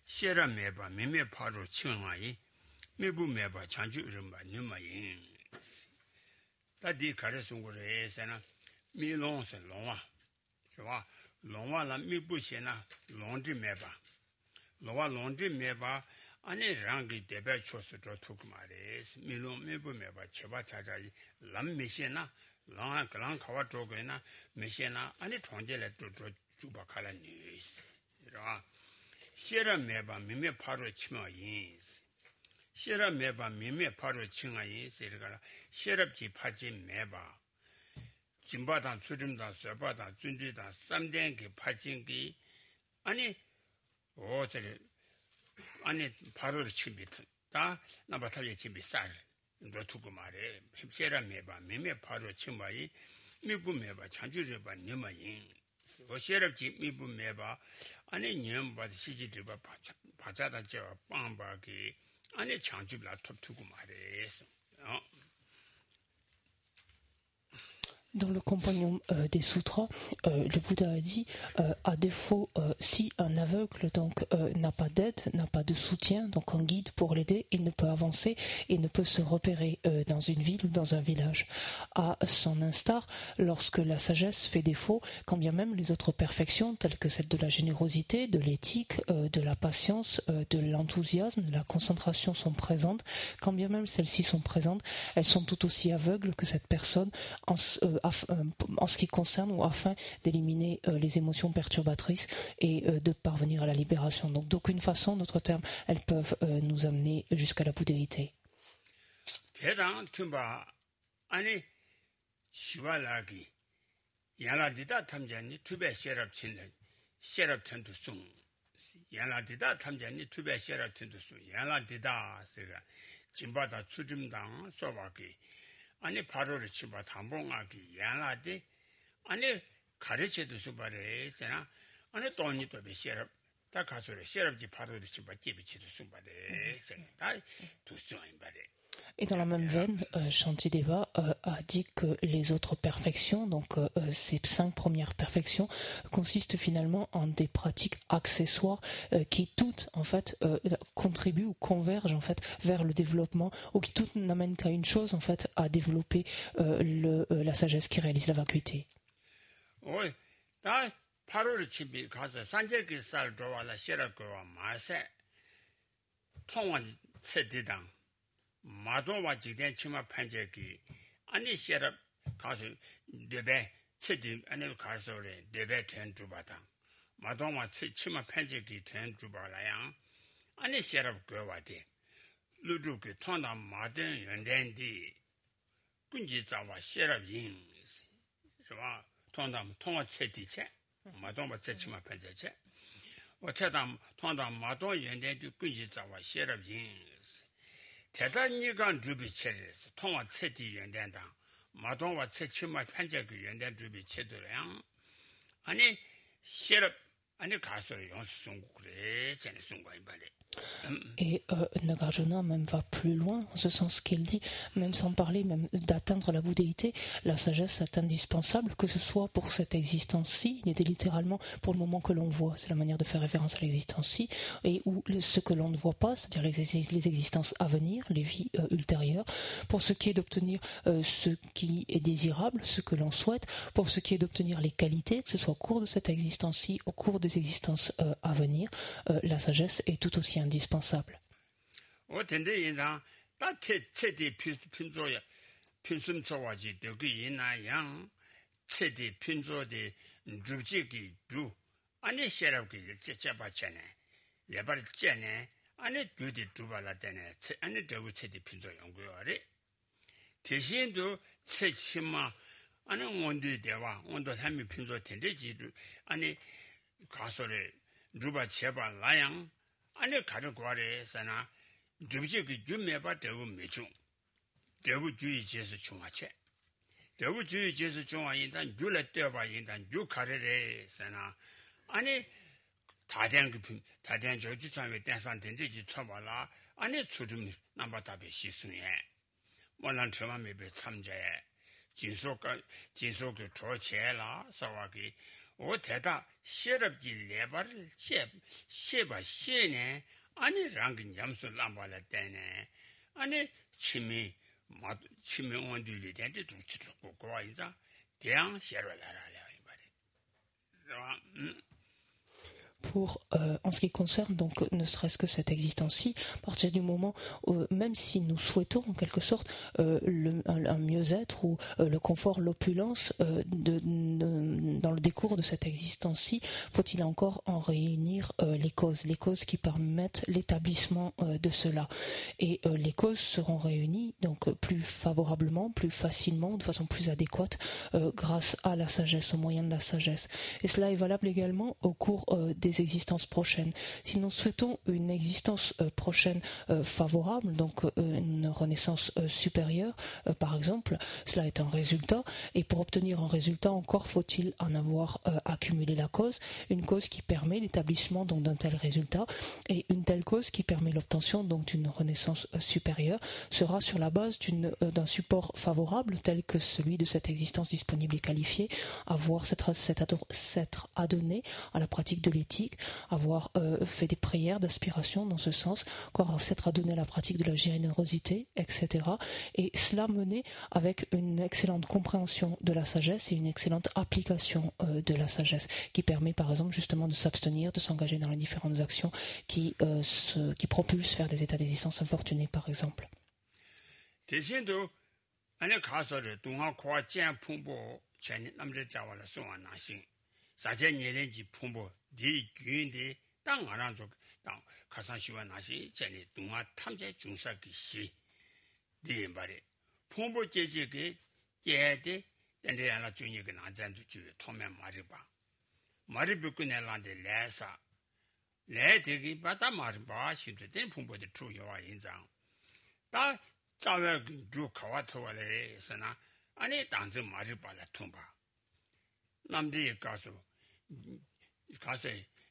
shera meba meme paro chingwayi mebu meba chanju urumba nyumayin tadi kare sungure sena mi long se longwa jwa longwa la mebu shena longdi meba longwa longdi meba ane rangi debe chosu to tukmares mi long mebu meba cheba chajayi lam meshena lang kalang kawa togena meshena ane thonjele to juba kala news jwa shera meba meme paro chima yins shera meba meme paro chinga yins ergala sherabji paji meba jimbadan surimdan sobadan 준지dan samdengi pajingi 아니 오저리 아니 바로를 침비트 다 나바탈리 침비 쌀 너두고 말해 힙세라 메바 메메 바로 침바이 미부 메바 찬주르바 네마인 오셰럽지 미부 메바 아니 냠바 시지드바 바자다 저 빵바기 아니 창집라 톱두고 말해서 Dans le compagnon des sutras, le Bouddha a dit, à défaut, si un aveugle donc n'a pas d'aide, n'a pas de soutien, donc un guide pour l'aider, il ne peut avancer et ne peut se repérer dans une ville ou dans un village. À son instar, lorsque la sagesse fait défaut, quand bien même les autres perfections, telles que celle de la générosité, de l'éthique, de la patience, de l'enthousiasme, de la concentration sont présentes, quand bien même celles-ci sont présentes, elles sont tout aussi aveugles que cette personne en ce qui concerne ou afin d'éliminer les émotions perturbatrices et de parvenir à la libération. Donc d'aucune façon, d'autres termes, elles peuvent nous amener jusqu'à la bouddhéité. 아니 바로를 치바 담봉하기 야나데 아니 가르쳐도 수바래잖아 아니 돈이 또 비셔 다 가서래 셔럽지 바로를 치바 집이치도 수바래잖아 다 두수인 바래. Et dans la même veine, Shantideva a dit que les autres perfections, donc ces 5 premières perfections, consistent finalement en des pratiques accessoires qui toutes en fait contribuent ou convergent en fait vers le développement, ou qui toutes n'amènent qu'à une chose en fait, à développer la sagesse qui réalise la vacuité. Oui, 다 8월 10일 가서 산적이 쌀 좋아라 싫어고 마세 통원 세대당 마도와 지된 치마 판적이 아니 셔럽 가서 네배 체디 아니 가서래 네배 된 주바당 마도와 치마 판적이 된 주바라양 아니 셔럽 거와데 루루게 통나 마든 연된디 군지 자와 셔럽인是吧 통담 통화 체디체 마도와 치마 판적체 어차담 통담 마도 연된디 군지 자와 셔럽인 대단히간 주비체에서 통화 체디 연된다 마동과 체치마 편적의 연된 주비 체도량 아니 셔럽 아니 가서를 용수 그래 전에 순간이 말해. Et Nagarjuna même va plus loin, en ce sens qu'il dit, même sans parler même d'atteindre la bouddhéité, la sagesse est indispensable, que ce soit pour cette existence-ci, il était littéralement pour le moment que l'on voit, c'est la manière de faire référence à l'existence-ci, et ou ce que l'on ne voit pas, c'est-à-dire les existences à venir, les vies ultérieures, pour ce qui est d'obtenir ce qui est désirable, ce que l'on souhaite, pour ce qui est d'obtenir les qualités, que ce soit au cours de cette existence-ci, au cours des existences à venir, la sagesse est tout aussi indispensable. 아니 가르고아래서나 주비지 주메바 대부 매중 대부주의 제스 중화체 대부주의 제스 중화인단 줄에 떼어봐 인단 주 가르래서나 아니 다된 저주창에 댄산 된지지 쳐봐라 아니 수rum 남바답에 시순에 몰란 처음에 참자에 진속그 조체라 사와기 오테다 시럽지 레바를 셰바 셰네 아니 랑긴 잠수 람발라 때네 아니 치미 온들이 된데 두치고 고와인자 대양 셰르라라라 이바리 Pour, en ce qui concerne donc ne serait-ce que cette existence-ci, à partir du moment où, même si nous souhaitons en quelque sorte un mieux-être ou le confort, l'opulence dans le décours de cette existence-ci, faut-il encore en réunir les causes qui permettent l'établissement de cela. Et les causes seront réunies donc plus favorablement, plus facilement, de façon plus adéquate grâce à la sagesse, au moyen de la sagesse. Et cela est valable également au cours des existences prochaines. Si nous souhaitons une existence prochaine favorable, donc une renaissance supérieure, par exemple, cela est un résultat, et pour obtenir un résultat, encore faut-il en avoir accumulé la cause, une cause qui permet l'établissement donc d'un tel résultat, et une telle cause qui permet l'obtention donc d'une renaissance supérieure sera sur la base d'un support favorable tel que celui de cette existence disponible et qualifiée, avoir s'être adonné à la pratique de l'éthique, avoir fait des prières d'aspiration dans ce sens, encore s'être adonné à la pratique de la générosité, etc. Et cela mené avec une excellente compréhension de la sagesse et une excellente application de la sagesse, qui permet par exemple justement de s'abstenir, de s'engager dans les différentes actions qui propulsent vers des états d'existence infortunés par exemple. 사제년인지 풍부 네 귀인데 땅 알아서 땅 가산시와 나시 전에 동화 탐제 중사기시 네 말에 풍부 제지게 제대 근데 하나 중요한 안전도 주에 토면 말해봐 말이 듣고내란데 레사 레되기 받아 말봐 시도된 풍부의 주요와 인장 다 자외 그 가와토와래서나 아니 당지 말이 발라 통봐 남들이 가서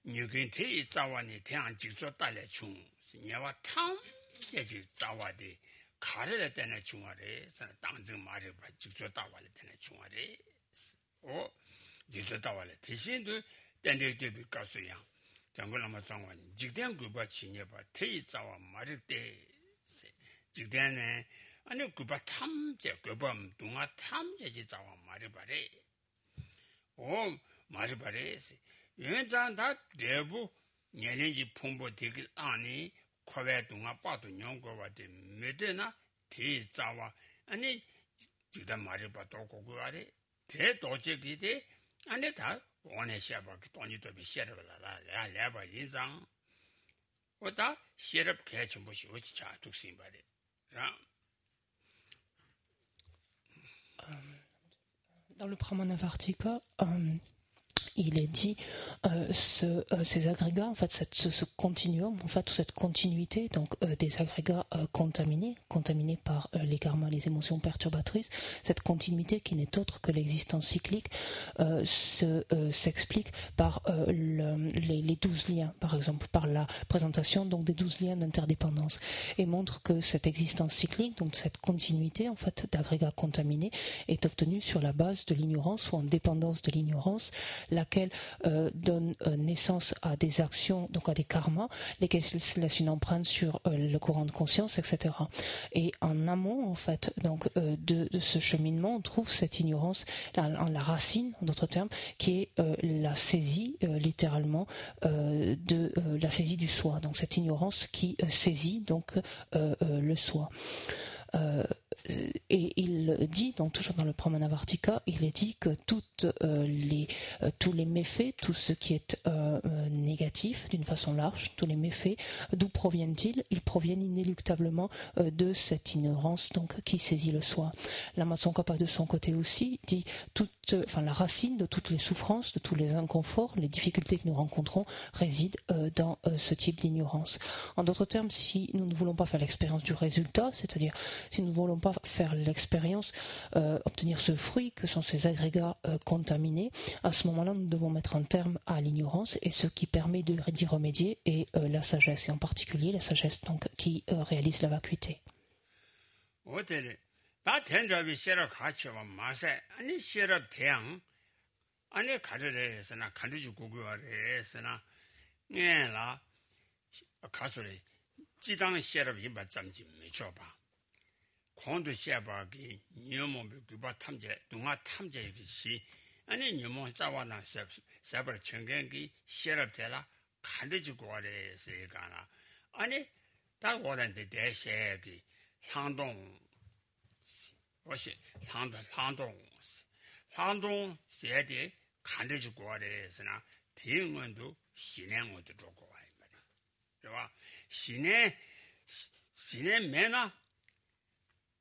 뉴근테 자와니 대한 직접 달래 중 녀와 탐 예지 자와디 가르를 때는 중화래 당증 말을 봐 직접 다와를 때는 중화래 직접 다와래 대신도 땡데데비 가서야 장군나마 장관 직된 그바 친여봐 태이 자와 말을 때 직대네 아니 그바 탐제 그밤 동아 탐제지 자와 말을 봐래 말을 봐래서 연장다 대부 년인지 풍부 되길 아니 코베 동아 빠도 연구와데 메데나 대자와 아니 지다 말을 봐도 고고 아래 대도적이데 아니 다 원해 샤바 돈이도 비셔라라 레바 인상 오다 시럽 개치 뭐시 어찌차 독신 말에 Dans le Pramanavartika, il est dit ces agrégats, en fait, ce continuum, en fait, cette continuité, donc des agrégats contaminés par les karmas, les émotions perturbatrices, cette continuité qui n'est autre que l'existence cyclique, s'explique par les 12 liens, par exemple, par la présentation donc des 12 liens d'interdépendance, et montre que cette existence cyclique, donc cette continuité, en fait, d'agrégats contaminés, est obtenue sur la base de l'ignorance ou en dépendance de l'ignorance, laquelle donne naissance à des actions, donc à des karmas, lesquels laissent une empreinte sur le courant de conscience, etc. Et en amont, en fait, donc de ce cheminement, on trouve cette ignorance, la racine, en d'autres termes, qui est la saisie, littéralement, de la saisie du soi. Donc cette ignorance qui saisit donc le soi. Et il dit, donc toujours dans le Pramanavartika, il est dit que tous les méfaits, tout ce qui est négatif d'une façon large, tous les méfaits, d'où proviennent-ils? Ils proviennent inéluctablement de cette ignorance donc qui saisit le soi. Lama Tsongkhapa de son côté aussi dit la racine de toutes les souffrances, de tous les inconforts, les difficultés que nous rencontrons résident dans ce type d'ignorance. En d'autres termes, si nous ne voulons pas faire l'expérience du résultat, c'est-à-dire si nous ne voulons pas faire l'expérience, obtenir ce fruit que sont ces agrégats contaminés, à ce moment-là, nous devons mettre un terme à l'ignorance, et ce qui permet d'y remédier est la sagesse, et en particulier la sagesse donc, qui réalise la vacuité. 안에 가르래서나 간주주 고교하래서나 내라 가소리 지당 시럽 이바 잠지 미쳐봐 콘도 시아바기 니모비 그바 탐제 동아 탐제 것이 아니 니모 자와나 세버 청gen기 시럽되라 간주주 고아래서가나 아니 다 원한데 대세기 상동我是 항동 세대 간대지 고아래서나 대응원도 신행원도 좋고 와이 말이야. 그봐 신내 매나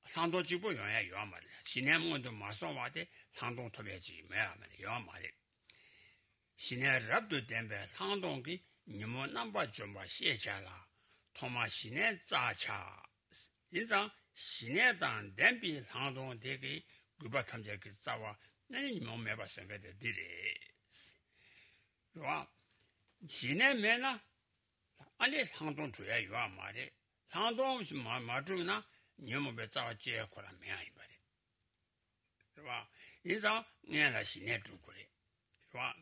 항동 지부 영야 요 말이야. 신행원도 마서 와대 항동 토배지 매야 말이야. 요 말이야. 신내 랍도 덴베 항동기 니모 넘버 좀봐 시에자라. 토마 신내 자차 인상 신내당 덴비 항동 대기 그바 탐제 그 자와 나는 뭐 매바 생각돼 디레 와 신내 매나 아니 항동 줘야 요 말에 항동 마주나 니모베 자와 제코라 매야 이 말에 와 인상 내가 신내 주 그래 와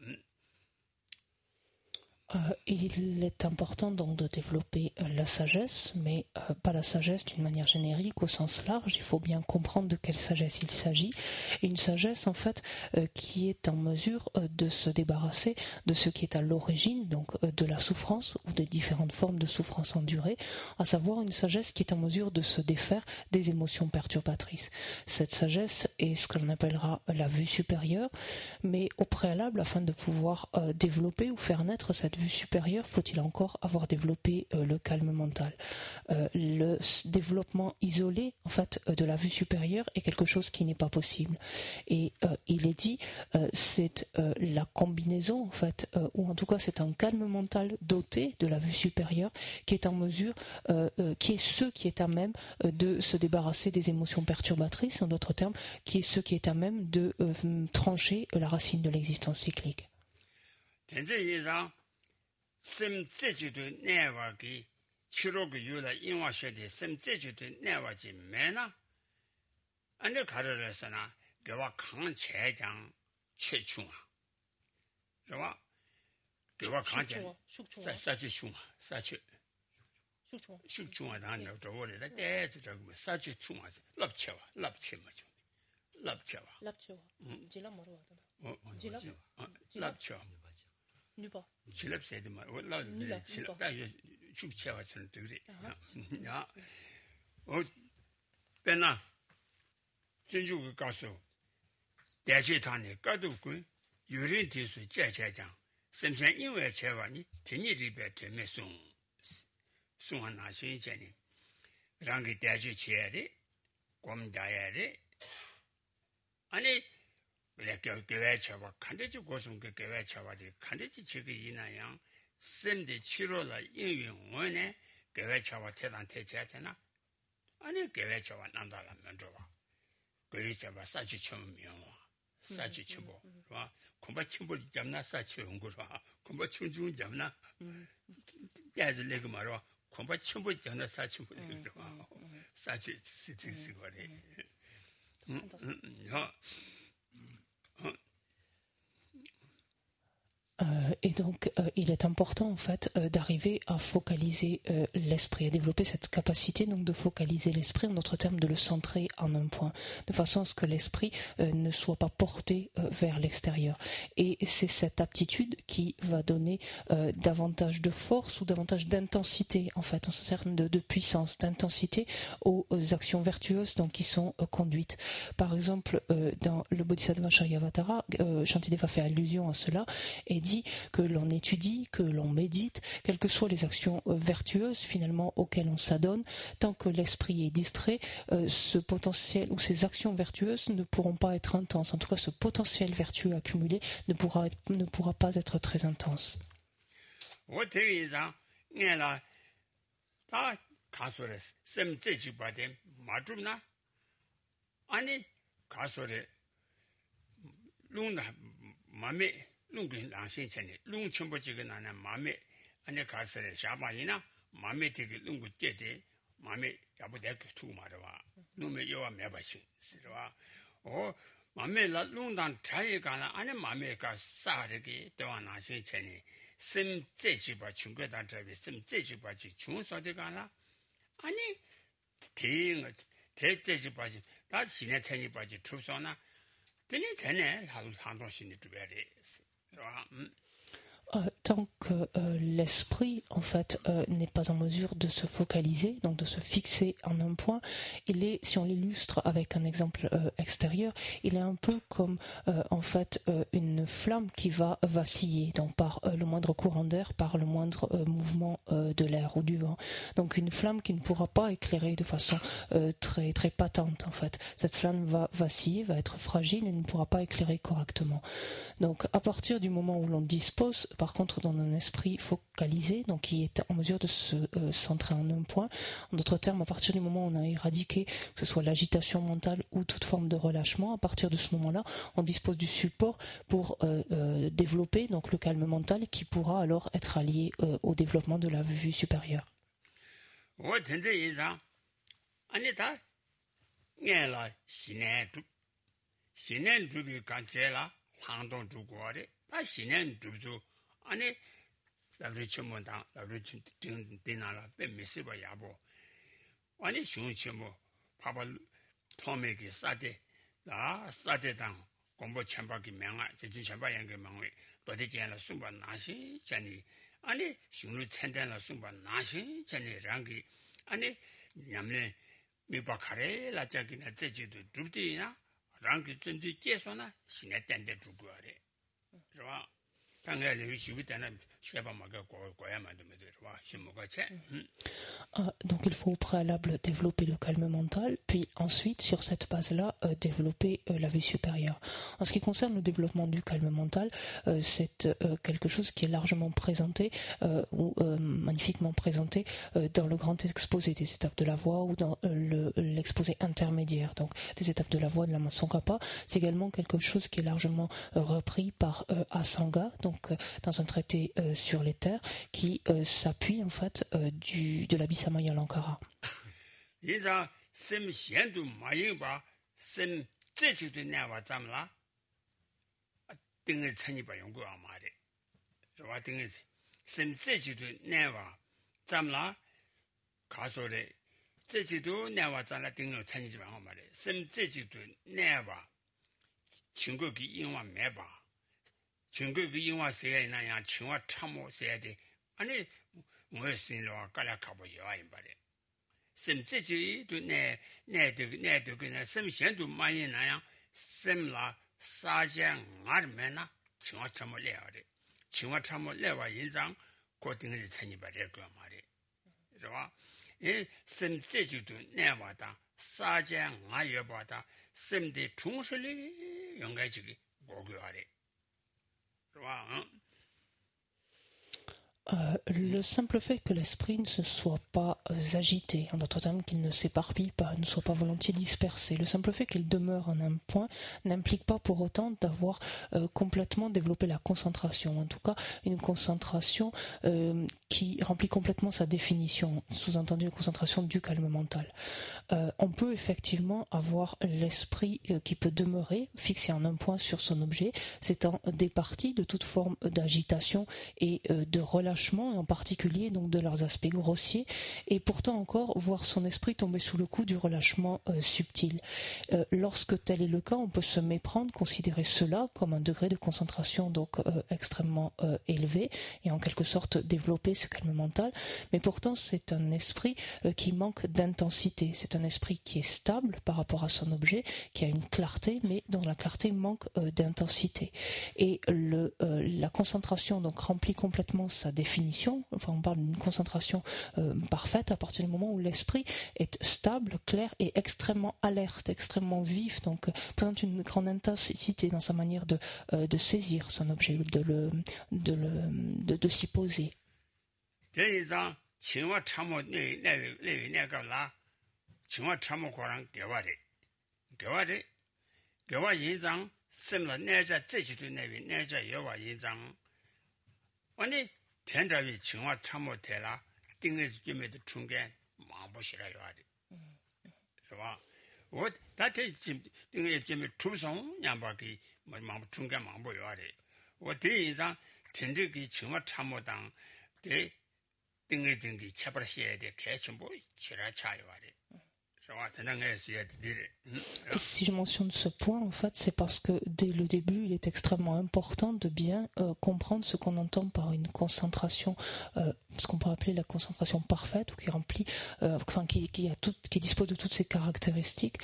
Il est important donc de développer la sagesse, mais pas la sagesse d'une manière générique au sens large. Il faut bien comprendre de quelle sagesse il s'agit. Et une sagesse en fait qui est en mesure de se débarrasser de ce qui est à l'origine donc de la souffrance ou des différentes formes de souffrance endurée, à savoir une sagesse qui est en mesure de se défaire des émotions perturbatrices. Cette sagesse est ce que l'on appellera la vue supérieure, mais au préalable, afin de pouvoir développer ou faire naître cette vue supérieure, faut-il encore avoir développé le calme mental. Le développement isolé en fait de la vue supérieure est quelque chose qui n'est pas possible. Et il est dit, c'est la combinaison en fait, ou en tout cas c'est un calme mental doté de la vue supérieure qui est en mesure, qui est ce qui est à même de se débarrasser des émotions perturbatrices, en d'autres termes, qui est ce qui est à même de trancher la racine de l'existence cyclique. 심제주도 내와기 치료가 유라 인화셔대 심제주도 내와지 매나 안에 가르려서나 그와 강체장 최충아 그와 그와 강체 사치 충아 사치 숙충아 나는 저거를 대지 저거 사치 충아 납쳐와 납치마죠 납쳐와 지라 뭐로 하다 지라 납쳐 누가 지랍세도 말 올라들 지랍 다 숙체와처럼 되게 야 배나 진주가 가서 대시탄에 까도고 유린 뒤수 제제장 심생 인외 제와니 대니리베 되면송 송하나 신전이 랑게 대지 지에리 곰다야리 아니 교회차와 간대지 고송 그 교회차와지 간대지 지기 이나양 쌤데 치료라 인용 원에 교회차와 대단 대체하잖아 아니 교회차와 난다라면 좋아 교회차와 사치 처음 명화 사치 처보 와 공부 친구 잡나 사치 연구라 공부 친구 잡나 야들 내가 말어 공부 친구 잡나 사치 연구라 사치 시티스 거래 Et donc, il est important en fait d'arriver à focaliser l'esprit, à développer cette capacité donc de focaliser l'esprit, en d'autres termes de le centrer en un point, de façon à ce que l'esprit ne soit pas porté vers l'extérieur. Et c'est cette aptitude qui va donner davantage de force ou davantage d'intensité en fait, en termes de puissance, d'intensité aux actions vertueuses donc qui sont conduites. Par exemple, dans le Bodhisattva Charyavatara, Shantideva fait allusion à cela et dit que l'on étudie, que l'on médite, quelles que soient les actions vertueuses finalement auxquelles on s'adonne, tant que l'esprit est distrait, ce potentiel ou ces actions vertueuses ne pourront pas être intenses. En tout cas, ce potentiel vertueux accumulé ne pourra pas être très intense. 룽근 랑신천에 룽천보지가 나는 마음에 안에 가서래 샤바이나 마음에 되게 룽구 째대 마음에 야부대게 투 말아와 놈의 여와 매바시 쓰러와 마메라 롱단 차이가나 안에 마메가 싸르게 또나신 전에 심 제지바 중국단 저비 심 제지바지 중소대가나 아니 대응 대제지바지 다 신의 천이바지 투소나 되네 되네 한도신이 두베리 Tant que l'esprit, en fait, n'est pas en mesure de se focaliser, donc de se fixer en un point, si on l'illustre avec un exemple extérieur, il est un peu comme, en fait, une flamme qui va vaciller, donc par le moindre courant d'air, par le moindre mouvement de l'air ou du vent. Donc une flamme qui ne pourra pas éclairer de façon très très patente, en fait. Cette flamme va vaciller, va être fragile et ne pourra pas éclairer correctement. Donc à partir du moment où l'on dispose, par contre, dans un esprit focalisé, donc qui est en mesure de se centrer en un point. En d'autres termes, à partir du moment où on a éradiqué, que ce soit l'agitation mentale ou toute forme de relâchement, à partir de ce moment-là, on dispose du support pour développer donc le calme mental qui pourra alors être allié au développement de la vue supérieure. 아니 나를 전문다 나를 dinala pe mesiba yabo 아니 중심뭐 밥을 토메기 싸대 나 싸대당 공부 참박이 명아 제주 참박연계 명에 도대체는 순반 나시 전이 아니 중로 천단의 순반 나시 전이랑기 아니 냠네 미박하래 라자기나 제주도 두디나 랑기 전지 계속나 신의 땐데 두고 하래 그러와 Donc il faut au préalable développer le calme mental, puis ensuite sur cette base-là développer la vue supérieure. En ce qui concerne le développement du calme mental, c'est quelque chose qui est largement présenté ou magnifiquement présenté dans le grand exposé des étapes de la voie ou dans l'exposé intermédiaire, donc des étapes de la voie de la Tsongkhapa. C'est également quelque chose qui est largement repris par Asanga, donc dans un traité sur les terres qui s'appuie en fait de l'Abhisamaya Lankara. 중국이 영화 세계나 양 친화 참모 세대 아니 뭐 신로가 깔아가보지 와인 말에 심지지도 내도 그냥 심신도 많이 나야 심라 사장 알면나 친화 참모 내야래 친화 참모 내와 인장 고등을 천이 받을 거 말이 그러와 이 심지지도 내와다 사장 아여보다 심대 중설이 연가지기 고교하래 Le simple fait que l'esprit ne se soit pas agité, en d'autres termes qu'il ne s'éparpille pas, ne soit pas volontiers dispersé, le simple fait qu'il demeure en un point n'implique pas pour autant d'avoir complètement développé la concentration, en tout cas une concentration qui remplit complètement sa définition, sous-entendu une concentration du calme mental. On peut effectivement avoir l'esprit qui peut demeurer fixé en un point sur son objet, s'étant départi de toute forme d'agitation et de relâchement, et en particulier donc de leurs aspects grossiers, et pourtant encore voir son esprit tomber sous le coup du relâchement subtil. Lorsque tel est le cas, on peut se méprendre, considérer cela comme un degré de concentration donc extrêmement élevé et en quelque sorte développer ce calme mental, mais pourtant c'est un esprit qui manque d'intensité, c'est un esprit qui est stable par rapport à son objet, qui a une clarté, mais dont la clarté manque d'intensité. Et la concentration donc remplit complètement sa définition, enfin on parle d'une concentration parfaite à partir du moment où l'esprit est stable, clair et extrêmement alerte, extrêmement vif, donc présente une grande intensité dans sa manière de saisir son objet, de s'y poser. 텐다비 칭화 참모텔라 띵에서 좀에도 중간 마보시라 요아리. 그봐 다테 지금 지금 투성 양바기 뭐 중간 망보요아래 대인상 텐드기 정말 참모당 대 등의 등기 차버시에 대 개천보 지라차요아래 Et si je mentionne ce point, en fait, c'est parce que dès le début, il est extrêmement important de bien comprendre ce qu'on entend par une concentration, ce qu'on peut appeler la concentration parfaite, ou qui remplit, qui dispose de toutes ces caractéristiques,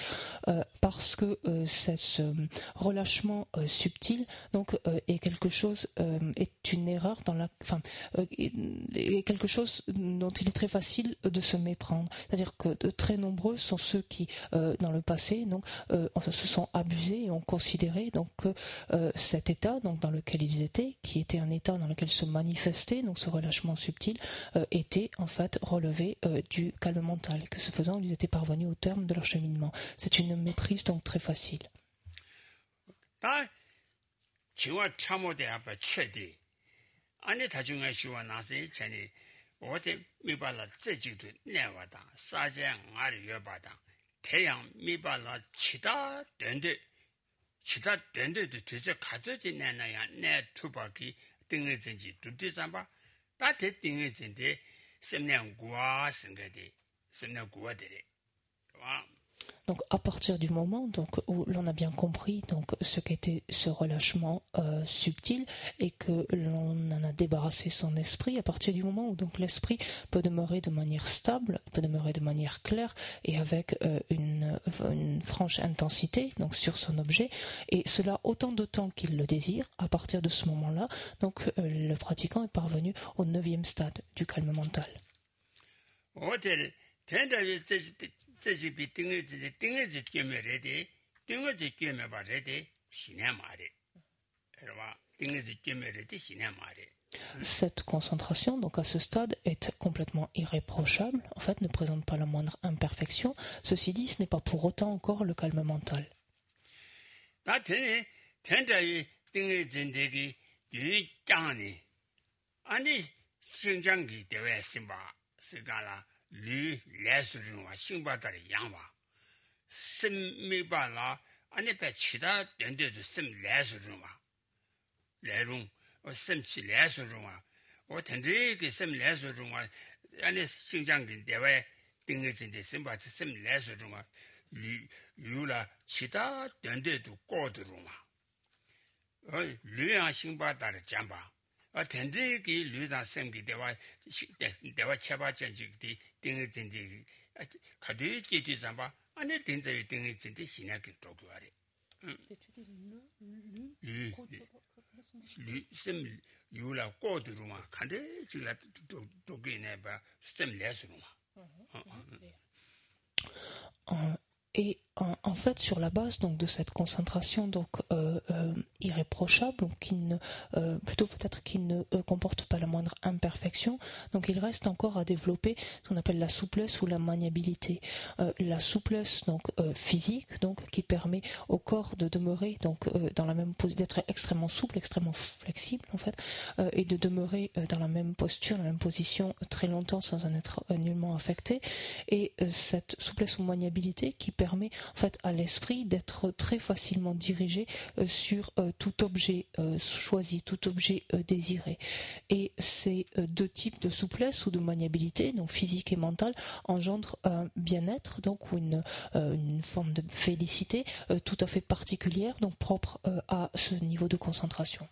parce que ce relâchement subtil, donc, est quelque chose, est une erreur est quelque chose dont il est très facile de se méprendre. C'est-à-dire que de très nombreux sont ceux qui, dans le passé, donc, se sont abusés et ont considéré donc que cet état, donc dans lequel ils étaient, qui était un état dans lequel se manifestait, donc ce relâchement subtil, était en fait relevé du calme mental. Que ce faisant, ils étaient parvenus au terme de leur cheminement. C'est une méprise donc très facile. 태양 미발라 치다 된데 되서 가져지 내나야 내 투바기 등의진지 두디삼바 다대 등의진데 sem냥 구아 생각이 sem냥 구아들이 와 Donc à partir du moment donc, où l'on a bien compris donc, ce qu'était ce relâchement subtil et que l'on en a débarrassé son esprit, à partir du moment où donc, l'esprit peut demeurer de manière stable, peut demeurer de manière claire et avec une franche intensité donc, sur son objet, et cela autant de temps qu'il le désire, à partir de ce moment-là, donc, le pratiquant est parvenu au 9e stade du calme mental. Cette concentration, donc à ce stade, est complètement irréprochable, en fait ne présente pas la moindre imperfection. Ceci dit, ce n'est pas pour autant encore le calme mental. 류 레스르와 싱바다리 양바 심미발라 아니 배치다 된데도 심 레스르와 레룽 심치 레스르와 텐데기 심 레스르와 아니 신장긴 대외 등의진데 심바치 심 레스르와 류라 치다 된데도 꼬드루마 류야 싱바다리 잠바 텐데기 류다 심기 대화 쳐바전지디 등의진데 가디 제지 잠바 안에 된저이 등의진데 신학기 도구아래 심 유라 꼬드루마 칸데 지라 도기네 바 심 레스루마 Et en fait, sur la base donc de cette concentration donc irréprochable, donc plutôt peut-être qui ne comporte pas la moindre imperfection, donc il reste encore à développer ce qu'on appelle la souplesse ou la maniabilité. La souplesse donc physique, donc qui permet au corps de demeurer donc dans la même position, d'être extrêmement souple, extrêmement flexible en fait, et de demeurer dans la même posture, dans la même position très longtemps sans en être nullement affecté. Et cette souplesse ou maniabilité qui permet en fait à l'esprit d'être très facilement dirigé sur tout objet choisi, tout objet désiré. Et ces deux types de souplesse ou de maniabilité, donc physique et mentale, engendrent un bien-être, donc ou une forme de félicité tout à fait particulière, donc propre à ce niveau de concentration.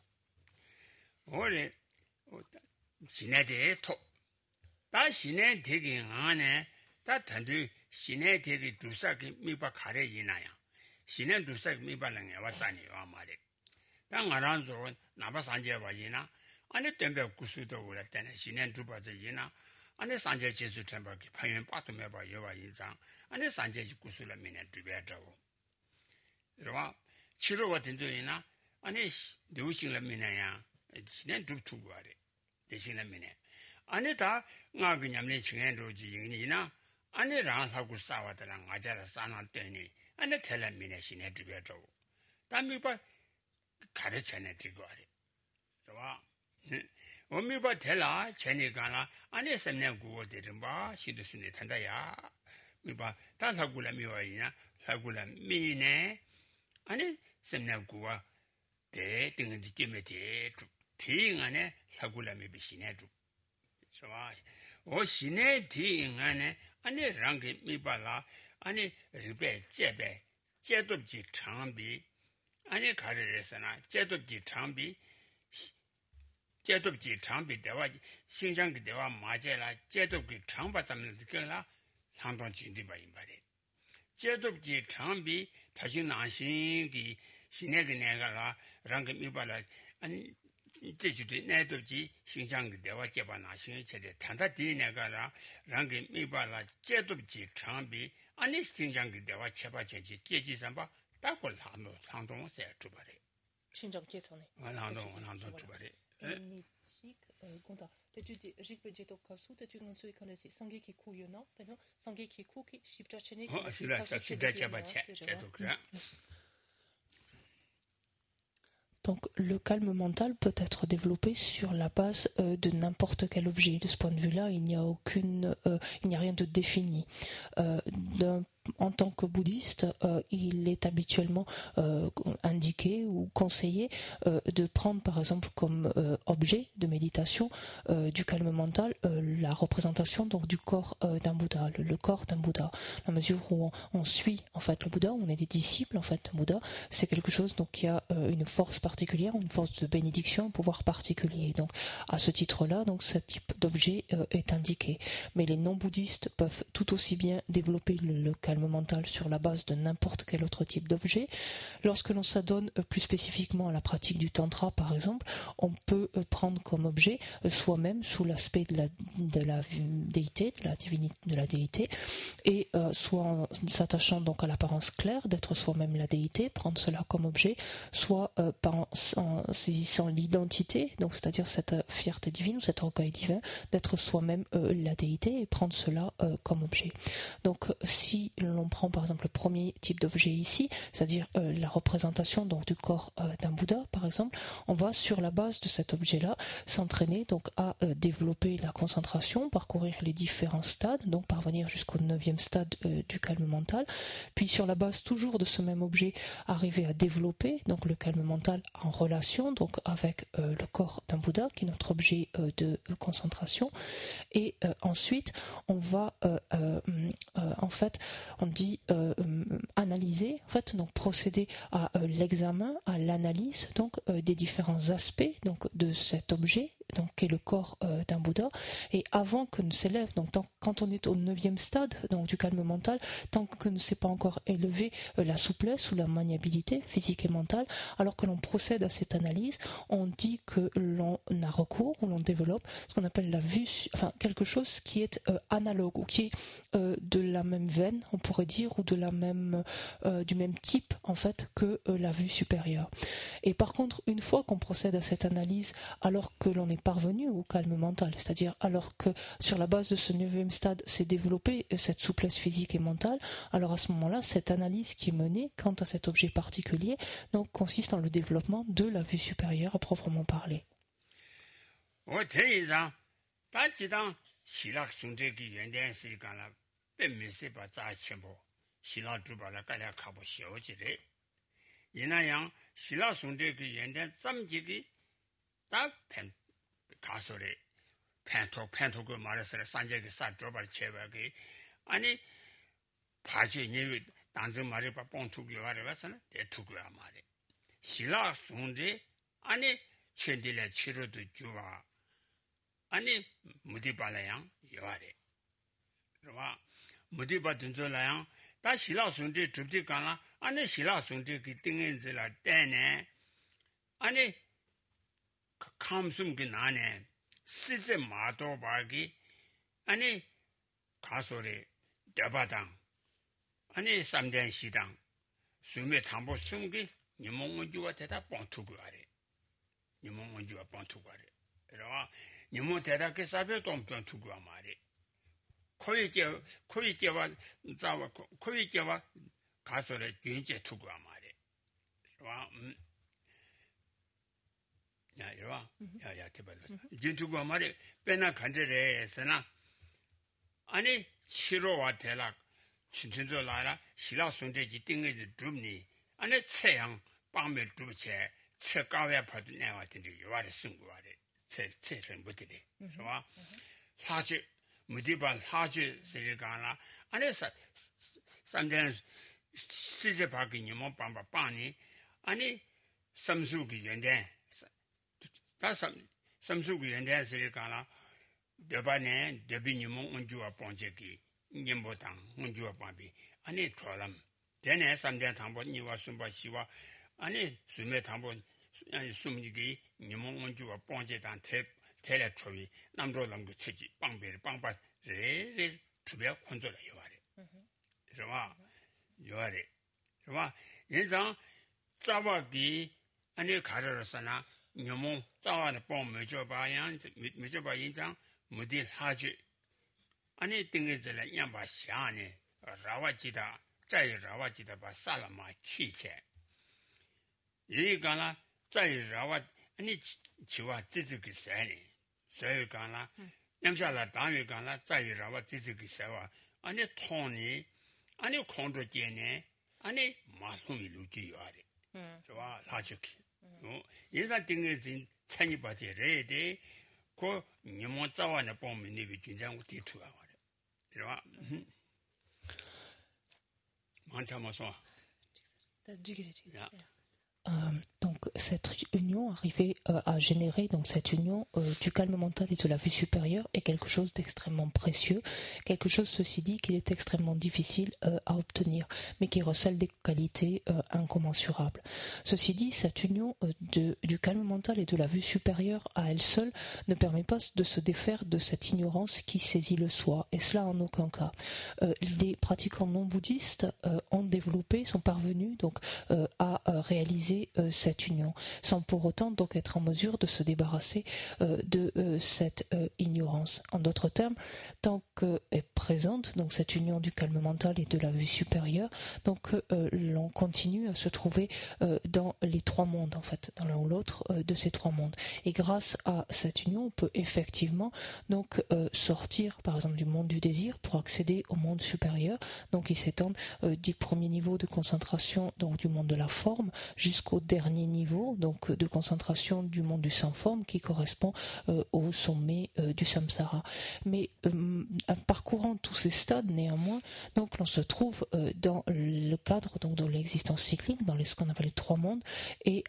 신의 대기 두사기 미바 가래 이나야 신의 두사기 미바랑에 왔잖니 와 말이 당아란조 나바 산제 바이나 아니 템베 구수도 그랬다네 신의 두바제 이나 아니 산제 제수 템바기 파연 빠도메 바 여와 인상 아니 산제 구수라 미네 두베다고 이러와 치료가 된 적이나 아니 누우신라 미네야 신의 두투고 아래 대신라 미네 아니 다 nga 그냥내 칭해 로지 인이나 아니 랑하고 싸워더라 맞아라 싸나 때니 아니 텔레미네 신에 두베도 담미바 가르쳐내 되고 아래 좋아 어미바 텔라 제니가나 아니 셈내 구워들은 바 시드스네 탄다야 미바 다 하고라 미와이나 하고라 미네 아니 셈나고와 대 등은지 때문에 대응안에 하고라 미비시네 주 좋아 오 시네 대응안에 아니 랑게 미발라 아니 리베 제베 제도지 장비 아니 가르레서나 제도지 장비 제도지 장비 대화 신장기 대화 맞아라 제도기 장바 잡는 거라 상동 진디 바인 말이 제도지 장비 다시 나신기 신내가 내가라 랑게 미발라 아니 제주도 내도지 신장기 대화 제바 나신 체대 단다 디내가라 랑게 미발라 제도지 장비 아니 신장기 대화 제바 제지 계지삼바 딱을 하면 상동세 주바래 신장 계산에 상동 주바래 Conta, t'étudies, j'ai pas dit au cas où, t'étudies dans ce cas-ci, sangue qui couille, non, maintenant, sangue qui couille, chipta chene, c'est là, ça c'est déjà bâti, c'est tout clair. Donc le calme mental peut être développé sur la base de n'importe quel objet. De ce point de vue-là, il n'y a rien de défini. En tant que bouddhiste, il est habituellement indiqué ou conseillé de prendre par exemple comme objet de méditation du calme mental la représentation donc du corps d'un Bouddha, le corps d'un Bouddha. La mesure où on suit en fait le Bouddha, on est des disciples en fait d'un Bouddha, c'est quelque chose donc qui a une force particulière, une force de bénédiction, un pouvoir particulier. Donc à ce titre-là, donc ce type d'objet est indiqué. Mais les non-bouddhistes peuvent tout aussi bien développer le calme mental sur la base de n'importe quel autre type d'objet. Lorsque l'on s'adonne plus spécifiquement à la pratique du tantra, par exemple, on peut prendre comme objet soi-même sous l'aspect de la déité, de la divinité, de la déité, et soit en s'attachant donc à l'apparence claire d'être soi-même la déité, prendre cela comme objet, soit en saisissant l'identité, donc c'est-à-dire cette fierté divine ou cet orgueil divin d'être soi-même la déité et prendre cela comme objet. Donc si l'on prend par exemple le premier type d'objet ici, c'est-à-dire la représentation donc du corps d'un Bouddha par exemple, on va sur la base de cet objet-là s'entraîner donc à développer la concentration, parcourir les différents stades, donc parvenir jusqu'au 9e stade du calme mental, puis sur la base toujours de ce même objet arriver à développer donc le calme mental en relation donc avec le corps d'un Bouddha qui est notre objet de concentration, et ensuite on va en fait on dit analyser, en fait, donc procéder à l'examen, à l'analyse donc des différents aspects donc de cet objet, donc qui est le corps d'un Bouddha, et avant que ne s'élève, donc quand on est au 9e stade donc du calme mental, tant que ne s'est pas encore élevé la souplesse ou la maniabilité physique et mentale, alors que l'on procède à cette analyse, on dit que l'on a recours ou l'on développe ce qu'on appelle la vue, enfin quelque chose qui est analogue ou qui est de la même veine, on pourrait dire, ou de la même du même type en fait que la vue supérieure. Et par contre, une fois qu'on procède à cette analyse, alors que l'on est parvenu au calme mental, c'est-à-dire alors que sur la base de ce 9e stade s'est développée cette souplesse physique et mentale, alors à ce moment-là, cette analyse qui est menée quant à cet objet particulier donc consiste en le développement de la vue supérieure à proprement parler. 가소리 팬톡 그 말했어요. 산재기 사드로발 제바기 아니 바지니 단지 말이 봐 뽕투기 말해서는 대투기야 말이 신라 손데 아니 천딜에 치료도 주와 아니 무디발라양 요아래 그러와 무디바든 줄라양 다 신라 손데 줍디 가나 아니 신라 손데 그 띵엔질라 때네 아니 감숨기 나네 시제 마도바기 아니 가소리 대바당 아니 삼전 시당 수메 담보 숨기 니몽원주가 대다 뻥투고 아래 니몽원주가 뻥투고 아래 그러나 니몽 대다게 사베 똥뻥투고 아마래 코이께와 자와 코이께와 가소리 균제 투고 아마래 그러나 야 이러와 야야 대발로 진투고 말이 빼나 간절해서나 아니 치료와 대락 진짜로 라라 시라 손대지 띵의 줍니 안에 채양 빵매 줍체 채가외 파도 내가 된데 요아래 쓴거와래 채채선 못되네 좋아 사지 무디반 사지 세리가나 안에서 삼전 시제 바뀌니 뭐 빵빵이 아니 삼수기 연대 다 삼수기 연대 세리가나 대반에 대비님은 온주와 본제기 님보당 온주와 반비 아니 tro람 대내 삼대 당보 니와 숨바 시와 아니 숨에 당보 아니 숨지기 님은 온주와 본제당 대래 tro비 남도람 그 체지 빵베 빵바 레레 주변 혼조라 요아래 그러마 요아래 그러마 인상 짜바기 아니 가르러서나 님은 짜와는 뽕 메줘봐야 메줘봐 인장 무딜 하지 아니 띵게들 냠바 샤네 라와지다 자이 라와지다 바 살라마 키체 이가나 자이 라와 아니 지와 찌찌기 세네 세가나 냠샤라 다미가나 자이 라와 찌찌기 세와 아니 통이 아니 콘도제네 아니 마hum이 루지요아레 좋아 라지키 인사 띵게진 찬이 바제레데 그 님은 자와네 보면 니비 긴장고 뒤투가 말이야. 들어와. 많자마서. Donc cette union arrivait à générer donc cette union du calme mental et de la vue supérieure est quelque chose d'extrêmement précieux, quelque chose ceci dit qu'il est extrêmement difficile à obtenir, mais qui recèle des qualités incommensurables. Ceci dit, cette union du calme mental et de la vue supérieure à elle seule ne permet pas de se défaire de cette ignorance qui saisit le soi, et cela en aucun cas. Les pratiquants non bouddhistes ont développé, sont parvenus donc à réaliser cette union, sans pour autant donc être en mesure de se débarrasser de cette ignorance. En d'autres termes, tant qu'est présente donc cette union du calme mental et de la vue supérieure, donc l'on continue à se trouver dans les trois mondes en fait, dans l'un ou l'autre de ces trois mondes. Et grâce à cette union, on peut effectivement donc sortir par exemple du monde du désir pour accéder au monde supérieur, donc qui s'étend du premier niveau de concentration donc du monde de la forme jusqu'au dernier niveau donc de concentration du monde du sans forme qui correspond au sommet du samsara. Mais en parcourant tous ces stades néanmoins, donc l'on se trouve dans le cadre donc de l'existence cyclique, dans ce qu'on appelle les trois mondes, et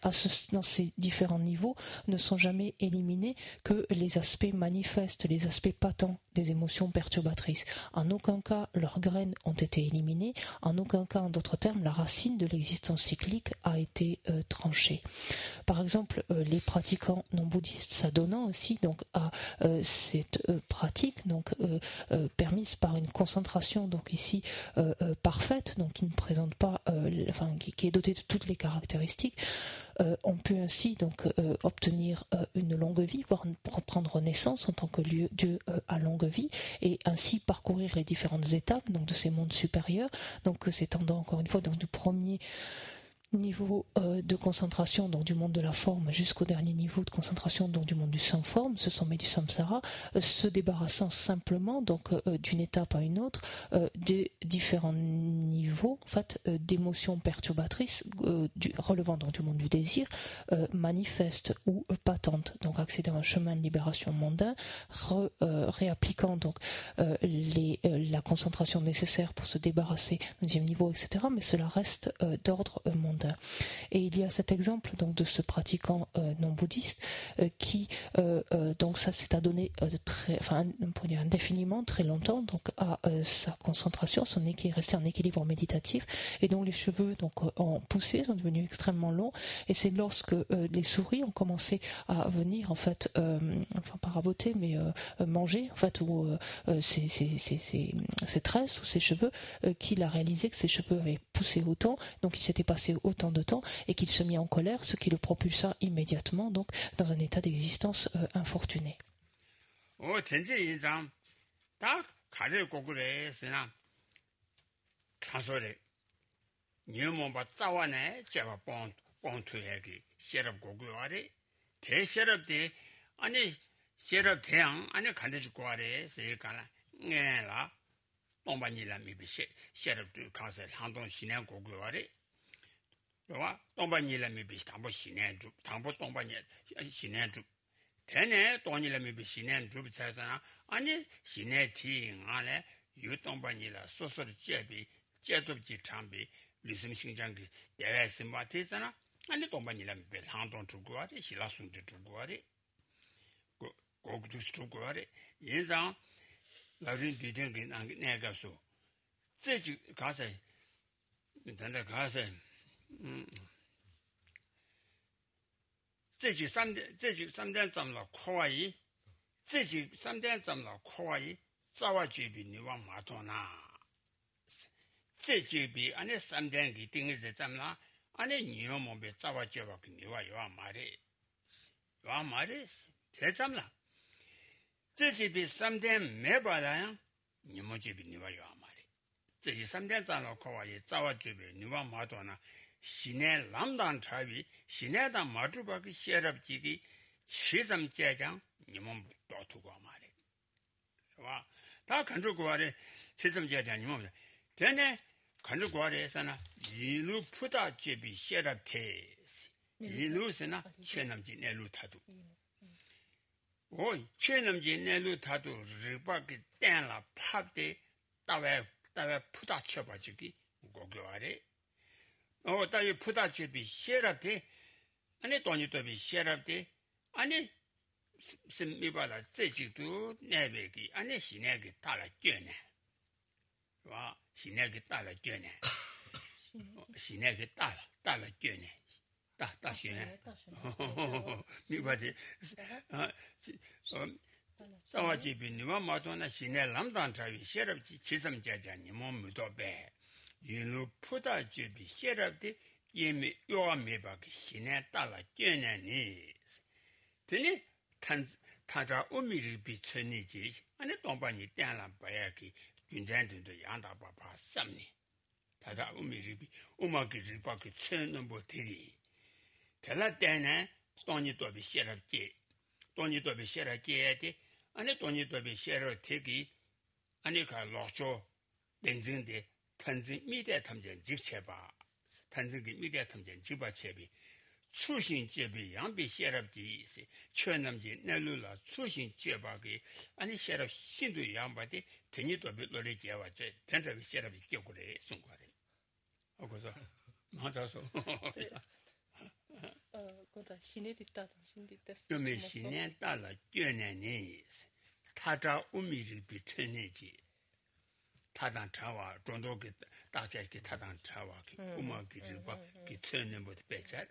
dans ces différents niveaux ne sont jamais éliminés que les aspects manifestes, les aspects patents des émotions perturbatrices. En aucun cas leurs graines ont été éliminées, en aucun cas, en d'autres termes, la racine de l'existence cyclique a été tranchée. Par exemple, les pratiquants non bouddhistes s'adonnant aussi donc à cette pratique donc permise par une concentration donc ici parfaite, donc qui ne présente pas, qui est dotée de toutes les caractéristiques, on peut ainsi donc obtenir une longue vie, voire reprendre naissance en tant que Dieu à longue vie, et ainsi parcourir les différentes étapes donc de ces mondes supérieurs, donc s'étendant encore une fois donc du premier niveau de concentration donc du monde de la forme jusqu'au dernier niveau de concentration donc du monde du sans forme, ce sommet du samsara, se débarrassant simplement donc d'une étape à une autre des différents niveaux en fait d'émotions perturbatrices relevant donc du monde du désir, manifestes ou patentes, donc accéder à un chemin de libération mondain, réappliquant donc la concentration nécessaire pour se débarrasser du deuxième niveau, etc. Mais cela reste d'ordre mondain. Et il y a cet exemple donc de ce pratiquant non bouddhiste qui donc ça s'est adonné pour dire indéfiniment très longtemps donc à sa concentration, resté en équilibre méditatif, et dont les cheveux donc ont poussé, sont devenus extrêmement longs, et c'est lorsque les souris ont commencé à venir en fait pas raboter mais manger en fait ou ses tresses ou ses cheveux, qu'il a réalisé que ses cheveux avaient poussé autant, donc il s'était passé autant de temps, et qu'il se mit en colère, ce qui le propulsa immédiatement donc dans un état d'existence infortuné. 동반이라 미비 셰럽도 가서 한동 신행 고고와리 와 동반이라 미비 담보 신행 주 담보 동반이 신행 주 대내 돈이라 미비 신행 주 차잖아 아니 신행 티 안에 유 동반이라 소소를 제비 제도지 참비 리슴 신장기 대외스 마티잖아 아니 동반이라 미비 한동 주고와리 시라순도 주고와리 고고도 주고와리 인상 라린 디딩이 내가서这가서 단다 가서这3点 점로 코와이 3点 점로 코와이 자와지비 니와 마토나 这안에 3点기 딩이제 점라 안에 니오모베 자와지바 니와 요 말이 대점라 3点 매바라야 니모지비 니와 요 말이 3点 점로 코와이 자와지비 니와 마토나 신의 람단 차비 신의다 마주바기 셰럽지기 치점제장 님은 또 두고 말해. 와, 다 간주고 말해. 치점제장 님은 되네. 간주고 말해서나 이루 푸다 제비 셰럽테. 이루스나 최남지 내루타도. 오, 최남지 내루타도 리바기 땡라 팝데 따외 푸다 쳐봐지기 고교 말해. 따위 푸다집이 셰랍데 아니 돈이도비 셰랍데 아니 심미바라 제지도 내베기 아니 신내기 따라 껴네 와 신내기 따라 껴네 신내기 따라 껴네 따 신내 미바지 사와집이 니와 마도나 신내 람단 차위 셰랍지 지섬자자니 몸무도배 윤루 푸다 집이 셰랍데 예미 요아메바기 신에 따라 껴내니 되니 타자 우미리 비천이지 아니 동반이 땡라 바야기 윤잔들도 양다바바 쌈니 타자 우미리 비 우마기리 바기 천는 보들이 달라 때네 돈이 도비 셰랍지 돈이 도비 셰랍지에데 아니 돈이 도비 셰랍되기 아니 가 로초 댕진데 탄진 미대 탐전 직체바 탄진기 미대 탐전 직바체비 수신 제비 양비 셰럽지 최남지 내룰라 수신 제바기 아니 셰럽 신도 양바디 되니도 별로리 제와제 텐트비 셰럽이 끼고래 송과래 그래서 맞아서 그다 신에디다 신디됐어 좀 신에 따라 껴내니 타자 우미를 비트내지 타단 차와 정도게 다자기 타단 차와 우마기 지바 기체는 못 배차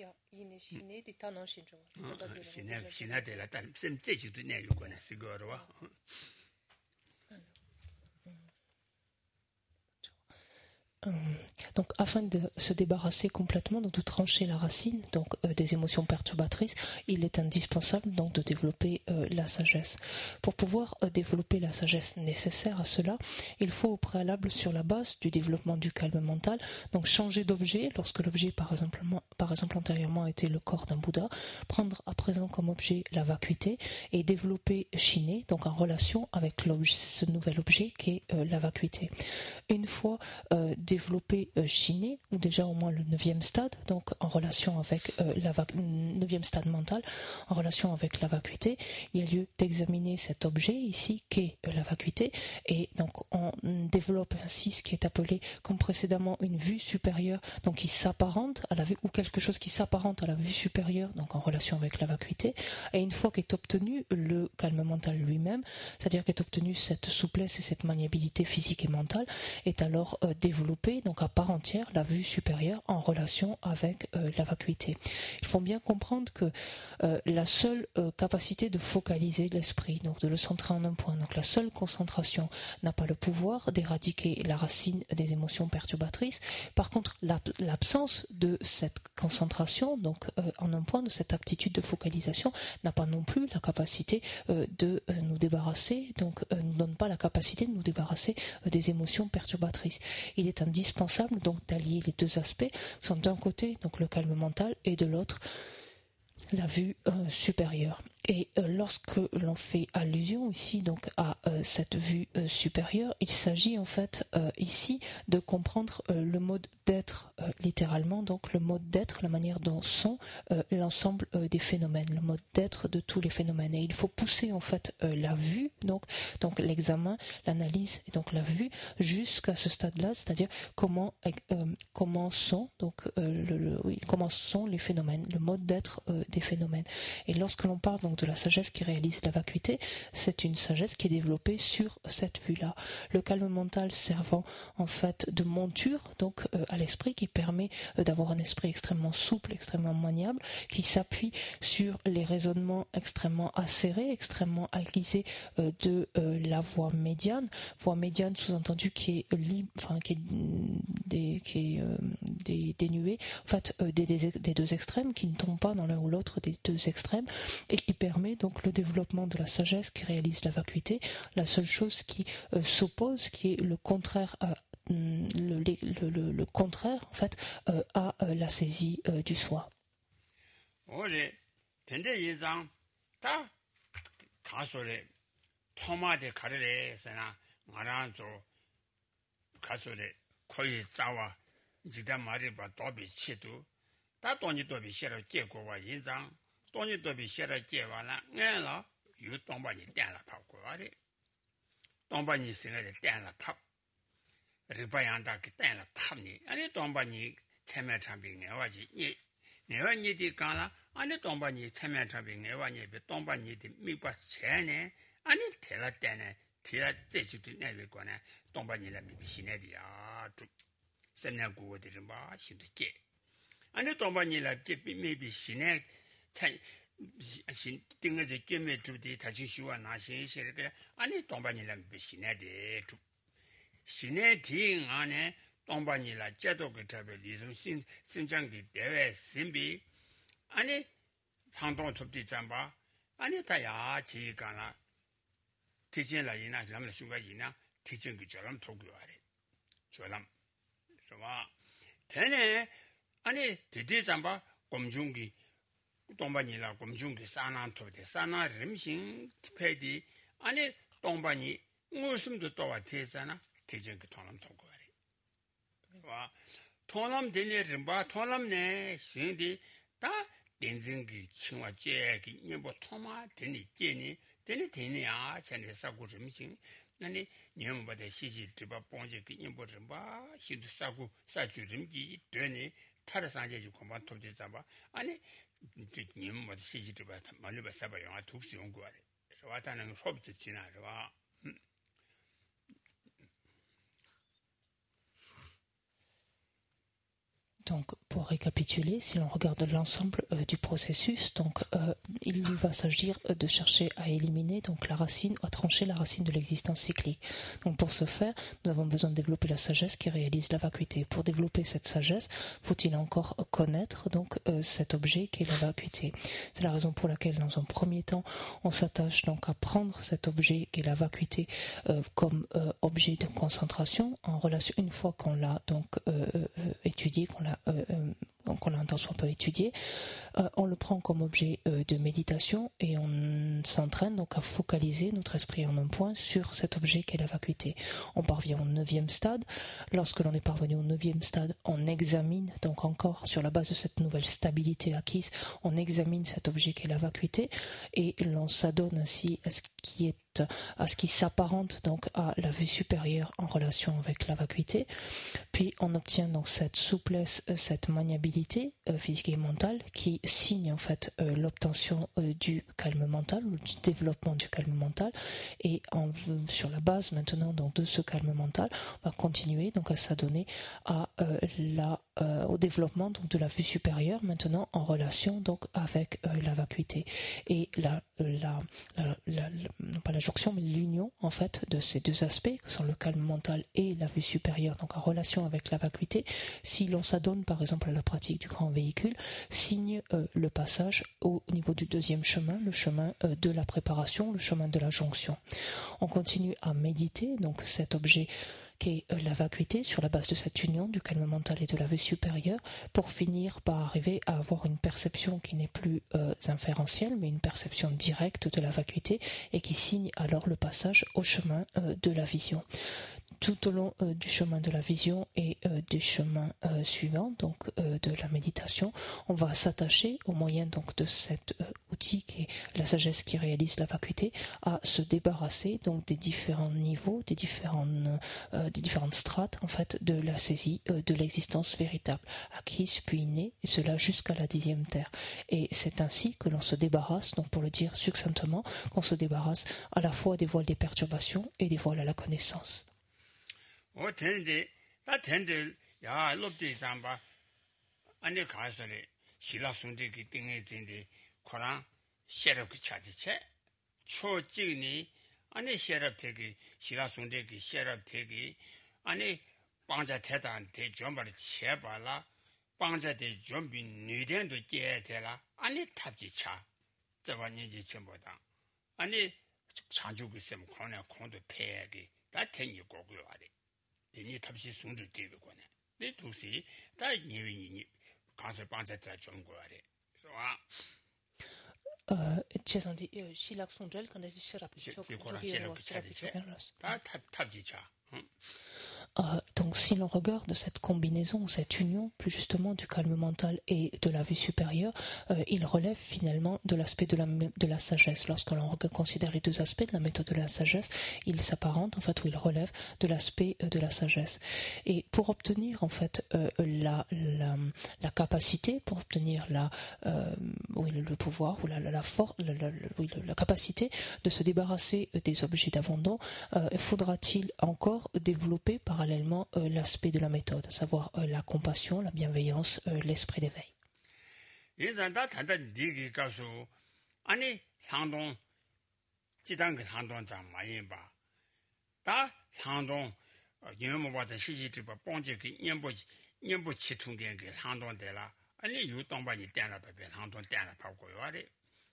야 이네 신에디 타는 신조 신에데라 단 셈제지도 내려거나 쓰거와 Donc, afin de se débarrasser complètement, donc de trancher la racine, donc des émotions perturbatrices, il est indispensable donc de développer la sagesse. Pour pouvoir développer la sagesse nécessaire à cela, il faut au préalable, sur la base du développement du calme mental, donc changer d'objet lorsque l'objet, par exemple antérieurement était le corps d'un Bouddha, prendre à présent comme objet la vacuité et développer Shiné, donc en relation avec ce nouvel objet qui est la vacuité. Une fois développer Shiné, ou déjà au moins le 9e stade, donc en relation avec le 9e stade mental, en relation avec la vacuité, il y a lieu d'examiner cet objet ici, qui est la vacuité, et donc on développe ainsi ce qui est appelé, comme précédemment, une vue supérieure, donc qui s'apparente à la vue, ou quelque chose qui s'apparente à la vue supérieure, donc en relation avec la vacuité, et une fois qu'est obtenu le calme mental lui-même, c'est-à-dire qu'est obtenue cette souplesse et cette maniabilité physique et mentale, est alors développée donc à part entière la vue supérieure en relation avec la vacuité. Il faut bien comprendre que la seule capacité de focaliser l'esprit, donc de le centrer en un point, donc la seule concentration n'a pas le pouvoir d'éradiquer la racine des émotions perturbatrices. Par contre, l'absence de cette concentration, donc en un point, de cette aptitude de focalisation, n'a pas non plus la capacité de nous débarrasser, donc ne donne pas la capacité de nous débarrasser des émotions perturbatrices. Il est indispensable donc d'allier les deux aspects, sont d'un côté donc le calme mental et de l'autre la vue supérieure. Et lorsque l'on fait allusion ici donc à cette vue supérieure, il s'agit en fait ici de comprendre le mode d'être littéralement, donc le mode d'être, la manière dont sont l'ensemble des phénomènes, le mode d'être de tous les phénomènes. Et il faut pousser en fait la vue, donc l'examen, l'analyse et donc la vue jusqu'à ce stade-là, c'est-à-dire comment sont comment sont les phénomènes, le mode d'être des phénomènes. Et lorsque l'on parle donc de la sagesse qui réalise la vacuité, c'est une sagesse qui est développée sur cette vue-là. Le calme mental servant en fait de monture donc à l'esprit, qui permet d'avoir un esprit extrêmement souple, extrêmement maniable, qui s'appuie sur les raisonnements extrêmement acérés, extrêmement aiguisés de la voie médiane sous-entendu qui est libre, enfin qui est dénuée en fait des deux extrêmes, qui ne tombent pas dans l'un ou l'autre des deux extrêmes, et qui permet donc le développement de la sagesse qui réalise la vacuité. La seule chose qui s'oppose, qui est le contraire le contraire en fait à la saisie du soi. 다 돈이 도비 싫어 깨고와 인장 돈이 도비 싫어 깨와라 내가 유 동반이 떼라 파고 아래 동반이 생활에 떼라 파 리바양다 그 떼라 팝니 아니 동반이 참여 참빙 내와지 이 내가 니디 가라 아니 동반이 참여 참빙 내와니 비 동반이디 미바 챤네 아니 테라 떼네 테라 제주도 내외거나 동반이라 미비시네디야 좀 선냐고들이 뭐 신도께 아니 동반이라 maybe 신에 신 등어지 깨매 주디 다시 시와 나신시를 그래 아니 동반이라 신에데 신의 딩 안에 동반이라 제도 그 잡에 리즘 신장기 대회 신비 아니 상동 톱디 잠바 아니 다야 지가나 티진라이나 남을 순간이나 티진 그처럼 도교하래 저람 좋아 되네 아니 드디 잠바 검중기 동반이라 검중기 사나토데 사나 림싱 페디 아니 동반이 무슨도 또와 되잖아 대전 그 통남 통과래 와 통남 되려는 봐 통남네 신디 다 된증기 칭화 제기 님보 통마 되니 제니 되니야 전에 사고 림싱 아니 님보다 시지 드바 봉지 그 님보 봐 신도 사고 사주 림기 되니 타르산제지 공반 통제 잡아 아니 님 뭐 시지도 봐 말로 봐 사봐 영화 독수 연구하래 저와다는 소비지 지나라 Donc, pour récapituler, si l'on regarde l'ensemble du processus, donc il va s'agir de chercher à éliminer donc la racine, à trancher la racine de l'existence cyclique. Donc, pour ce faire, nous avons besoin de développer la sagesse qui réalise la vacuité. Pour développer cette sagesse, faut-il encore connaître donc cet objet qui est la vacuité. C'est la raison pour laquelle, dans un premier temps, on s'attache donc à prendre cet objet qui est la vacuité comme objet de concentration en relation. Une fois qu'on l'a donc étudié, qu'on l'a un temps soit peu étudié, on le prend comme objet de méditation et on s'entraîne donc à focaliser notre esprit en un point sur cet objet qu'est la vacuité. On parvient au 9e stade. Lorsque l'on est parvenu au 9e stade, on examine donc encore sur la base de cette nouvelle stabilité acquise, on examine cet objet qu'est la vacuité et l'on s'adonne ainsi à ce qui s'apparente donc à la vue supérieure en relation avec la vacuité. Puis on obtient donc cette souplesse, cette maniabilité physique et mentale qui signe en fait l'obtention du calme mental ou du développement du calme mental. Et sur la base maintenant donc de ce calme mental, on va continuer donc à s'adonner à au développement donc de la vue supérieure maintenant en relation donc avec la vacuité et non pas la jonction mais l'union en fait de ces deux aspects que sont le calme mental et la vue supérieure donc en relation avec la vacuité. Si l'on s'adonne par exemple à la pratique du grand véhicule, signe le passage au niveau du 2e chemin, le chemin de la préparation, le chemin de la jonction. On continue à méditer donc cet objet qu'est la vacuité sur la base de cette union du calme mental et de la vue supérieure, pour finir par arriver à avoir une perception qui n'est plus inférentielle, mais une perception directe de la vacuité et qui signe alors le passage au chemin de la vision. Tout au long du chemin de la vision et du chemin suivant, donc de la méditation, on va s'attacher au moyen donc de cet outil qui est la sagesse qui réalise la vacuité, à se débarrasser donc des différents niveaux, des différentes strates en fait de la saisie de l'existence véritable, acquise puis innée, et cela jusqu'à la 10e terre. Et c'est ainsi que l'on se débarrasse, donc pour le dire succinctement, qu'on se débarrasse à la fois des voiles des perturbations et des voiles à la connaissance. 야 롭디 잠바 안에 가서래 실라 손대기 띵에 진데 코랑 셰럽 차디체 초직니 안에 셰럽 되기 실라 손대기 셰럽 되기 안에 방자 대단한테 좀바리 제발라 방자대 좀비 뉘된도 깨대라 안에 탑지차 저번인지 전보다 안에 장주고 있으면 코네 콘도 패기 다 ten이 고고요 아래 니 탑시 손들 되거네 내 도시 다 니위니 가서 방자다 좀 거래 좋아 Cesandi, Shilak Sonjel, quand elle dit Sherap, donc si l'on regarde cette combinaison, cette union, plus justement du calme mental et de la vue supérieure, il relève finalement de l'aspect de la sagesse. Lorsque l'on considère les deux aspects de la méthode de la sagesse, il s'apparente en fait, ou il relève de l'aspect de la sagesse. Et pour obtenir en fait la capacité, pour obtenir le pouvoir ou la capacité de se débarrasser des objets d'abandon, faudra-t-il encore développer parallèlement l'aspect de la méthode, à savoir la compassion, la bienveillance, l'esprit d'éveil.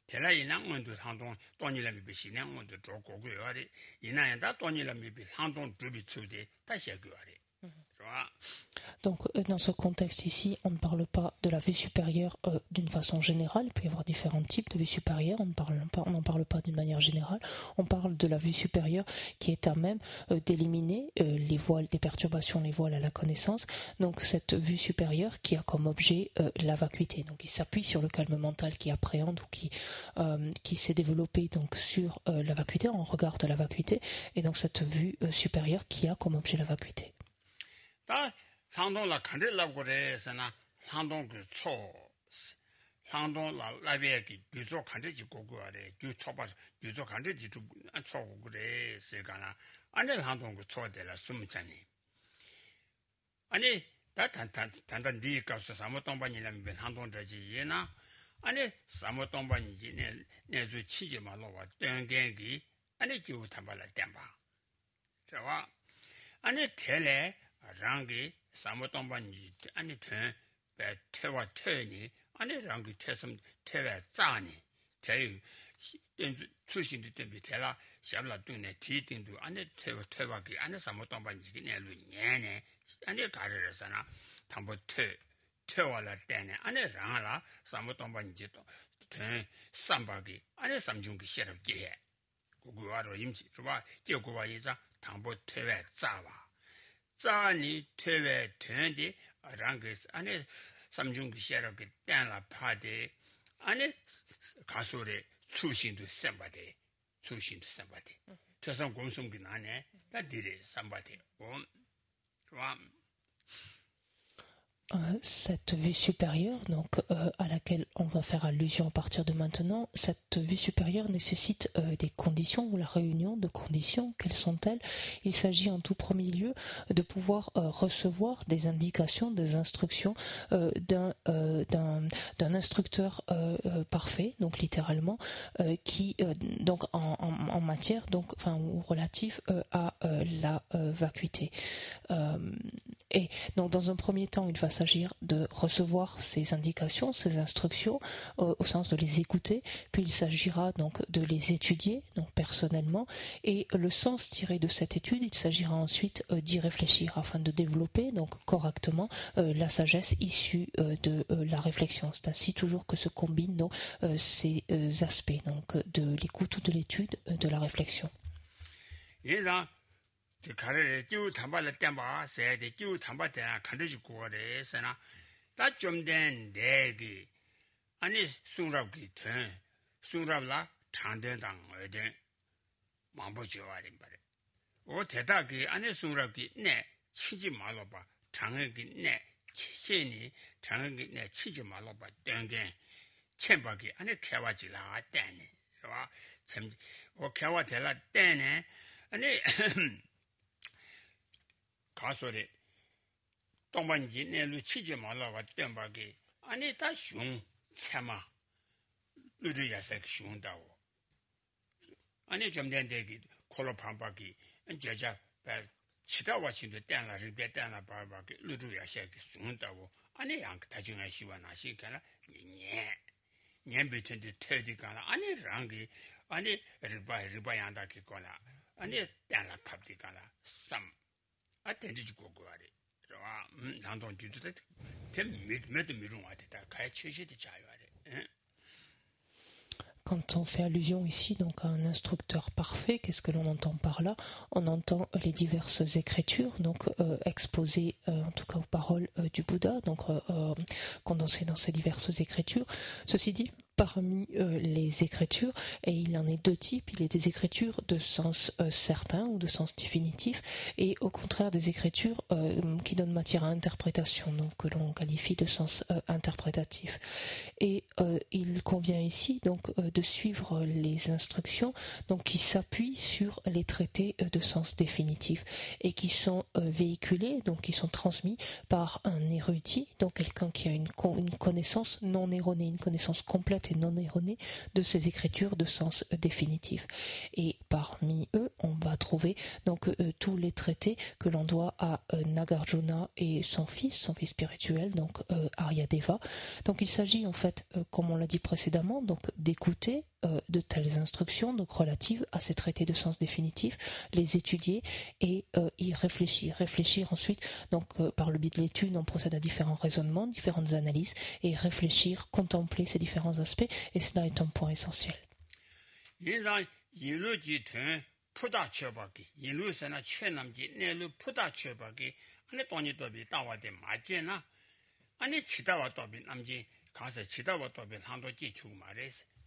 대라이랑 원도 한동 돈이라미 비시냥 원도 조고고요리 이나야다 돈이라미 비 한동 두비 추데 다시 하고요리. Donc, dans ce contexte ici, on ne parle pas de la vue supérieure d'une façon générale. Il peut y avoir différents types de vue supérieure. On n'en parle pas d'une manière générale. On parle de la vue supérieure qui est à même d'éliminer les voiles des perturbations, les voiles à la connaissance. Donc, cette vue supérieure qui a comme objet la vacuité. Donc, il s'appuie sur le calme mental qui appréhende ou qui s'est développé donc sur la vacuité, en regard de la vacuité. Et donc, cette vue supérieure qui a comme objet la vacuité. 다 상동라 컨트롤하고 그래서나 상동 그초 상동라 라비에기 규조 컨트롤지 고고아래 규초바 규조 컨트롤지 초고 그래 세가나 안에 상동 그 초대라 숨잖니 아니 다 단단 니가서 사모동반이라면 상동되지 얘나 아니 사모동반이지 내주 치지 말로와 땡갱기 아니 기후 담발라 땜바 저와 아니 텔레 랑기 사모동반이 아니 태와 태니 아니 랑기 태섬 태와 짜니 태 출신도 때문에 태라 샤블라 등네 뒤등도 아니 태와기 아니 사모동반이 내로 녀네 아니 가르르잖아 담보 태와라 때네 아니 랑라 사모동반이 또 삼박이 아니 삼중기 시럽게 해 그거로 임시 좋아 제고와 이자 담보 태와 짜와 자니 퇴외 된디 랑게스 안에 삼중기 시작하게 땡라 파데 안에 가소래 수신도 셈바데 저선 공성기 나네 다디레 삼바데 좋아 Cette vue supérieure, donc à laquelle on va faire allusion à partir de maintenant, cette vue supérieure nécessite des conditions ou la réunion de conditions. Quelles sont-elles? Il s'agit en tout premier lieu de pouvoir recevoir des indications, des instructions d'un instructeur parfait, donc littéralement, qui donc en matière, donc enfin ou relatif à la vacuité. Et donc, dans un premier temps, il va s'agir de recevoir ces indications, ces instructions, au sens de les écouter, puis il s'agira donc de les étudier, donc personnellement, et le sens tiré de cette étude, il s'agira ensuite d'y réfléchir afin de développer donc correctement la sagesse issue de la réflexion. C'est ainsi toujours que se combinent donc ces aspects donc de l'écoute ou de l'étude de la réflexion. 가소리 동반지 내로 치지 말라고 땜바게 아니 다 슝 참아 누르야색 슝다고 아니 좀 된대기 콜로 반바기 저자 치다와 신도 땡라 리베 땡라 바바게 누르야색 슝다고 아니 양 다중에 시원하시잖아 년 비튼데 터디가나 아니 랑기 아니 리바양다기 거나 아니 땡라 팝디가나 쌈 아텐디고 거래. 와, 난동 주도 몇 미룬 왔다. 가야 최시대 자유하래. Quand on fait allusion ici donc à un instructeur parfait, qu'est-ce que l'on entend par là? On entend les diverses écritures, donc exposées en tout cas aux paroles du Bouddha, donc condensées dans ces diverses écritures. Ceci dit, parmi les écritures, et il en est deux types, il y a des écritures de sens certain ou de sens définitif, et au contraire des écritures qui donnent matière à interprétation, donc que l'on qualifie de sens interprétatif. Et il convient ici donc de suivre les instructions donc qui s'appuient sur les traités de sens définitif et qui sont véhiculés, donc qui sont transmis par un érudit, donc quelqu'un qui a une connaissance non erronée, une connaissance complète et non erronée de ces écritures de sens définitif. Et parmi eux, on va trouver donc tous les traités que l'on doit à Nagarjuna et son fils spirituel, donc Aryadeva. Donc il s'agit en fait, comme on l'a dit précédemment, donc d'écouter de telles instructions donc relatives à ces traités de sens définitif, les étudier et y réfléchir. Réfléchir ensuite, donc par le biais de l'étude, on procède à différents raisonnements, différentes analyses et réfléchir, contempler ces différents aspects, et cela est un point essentiel.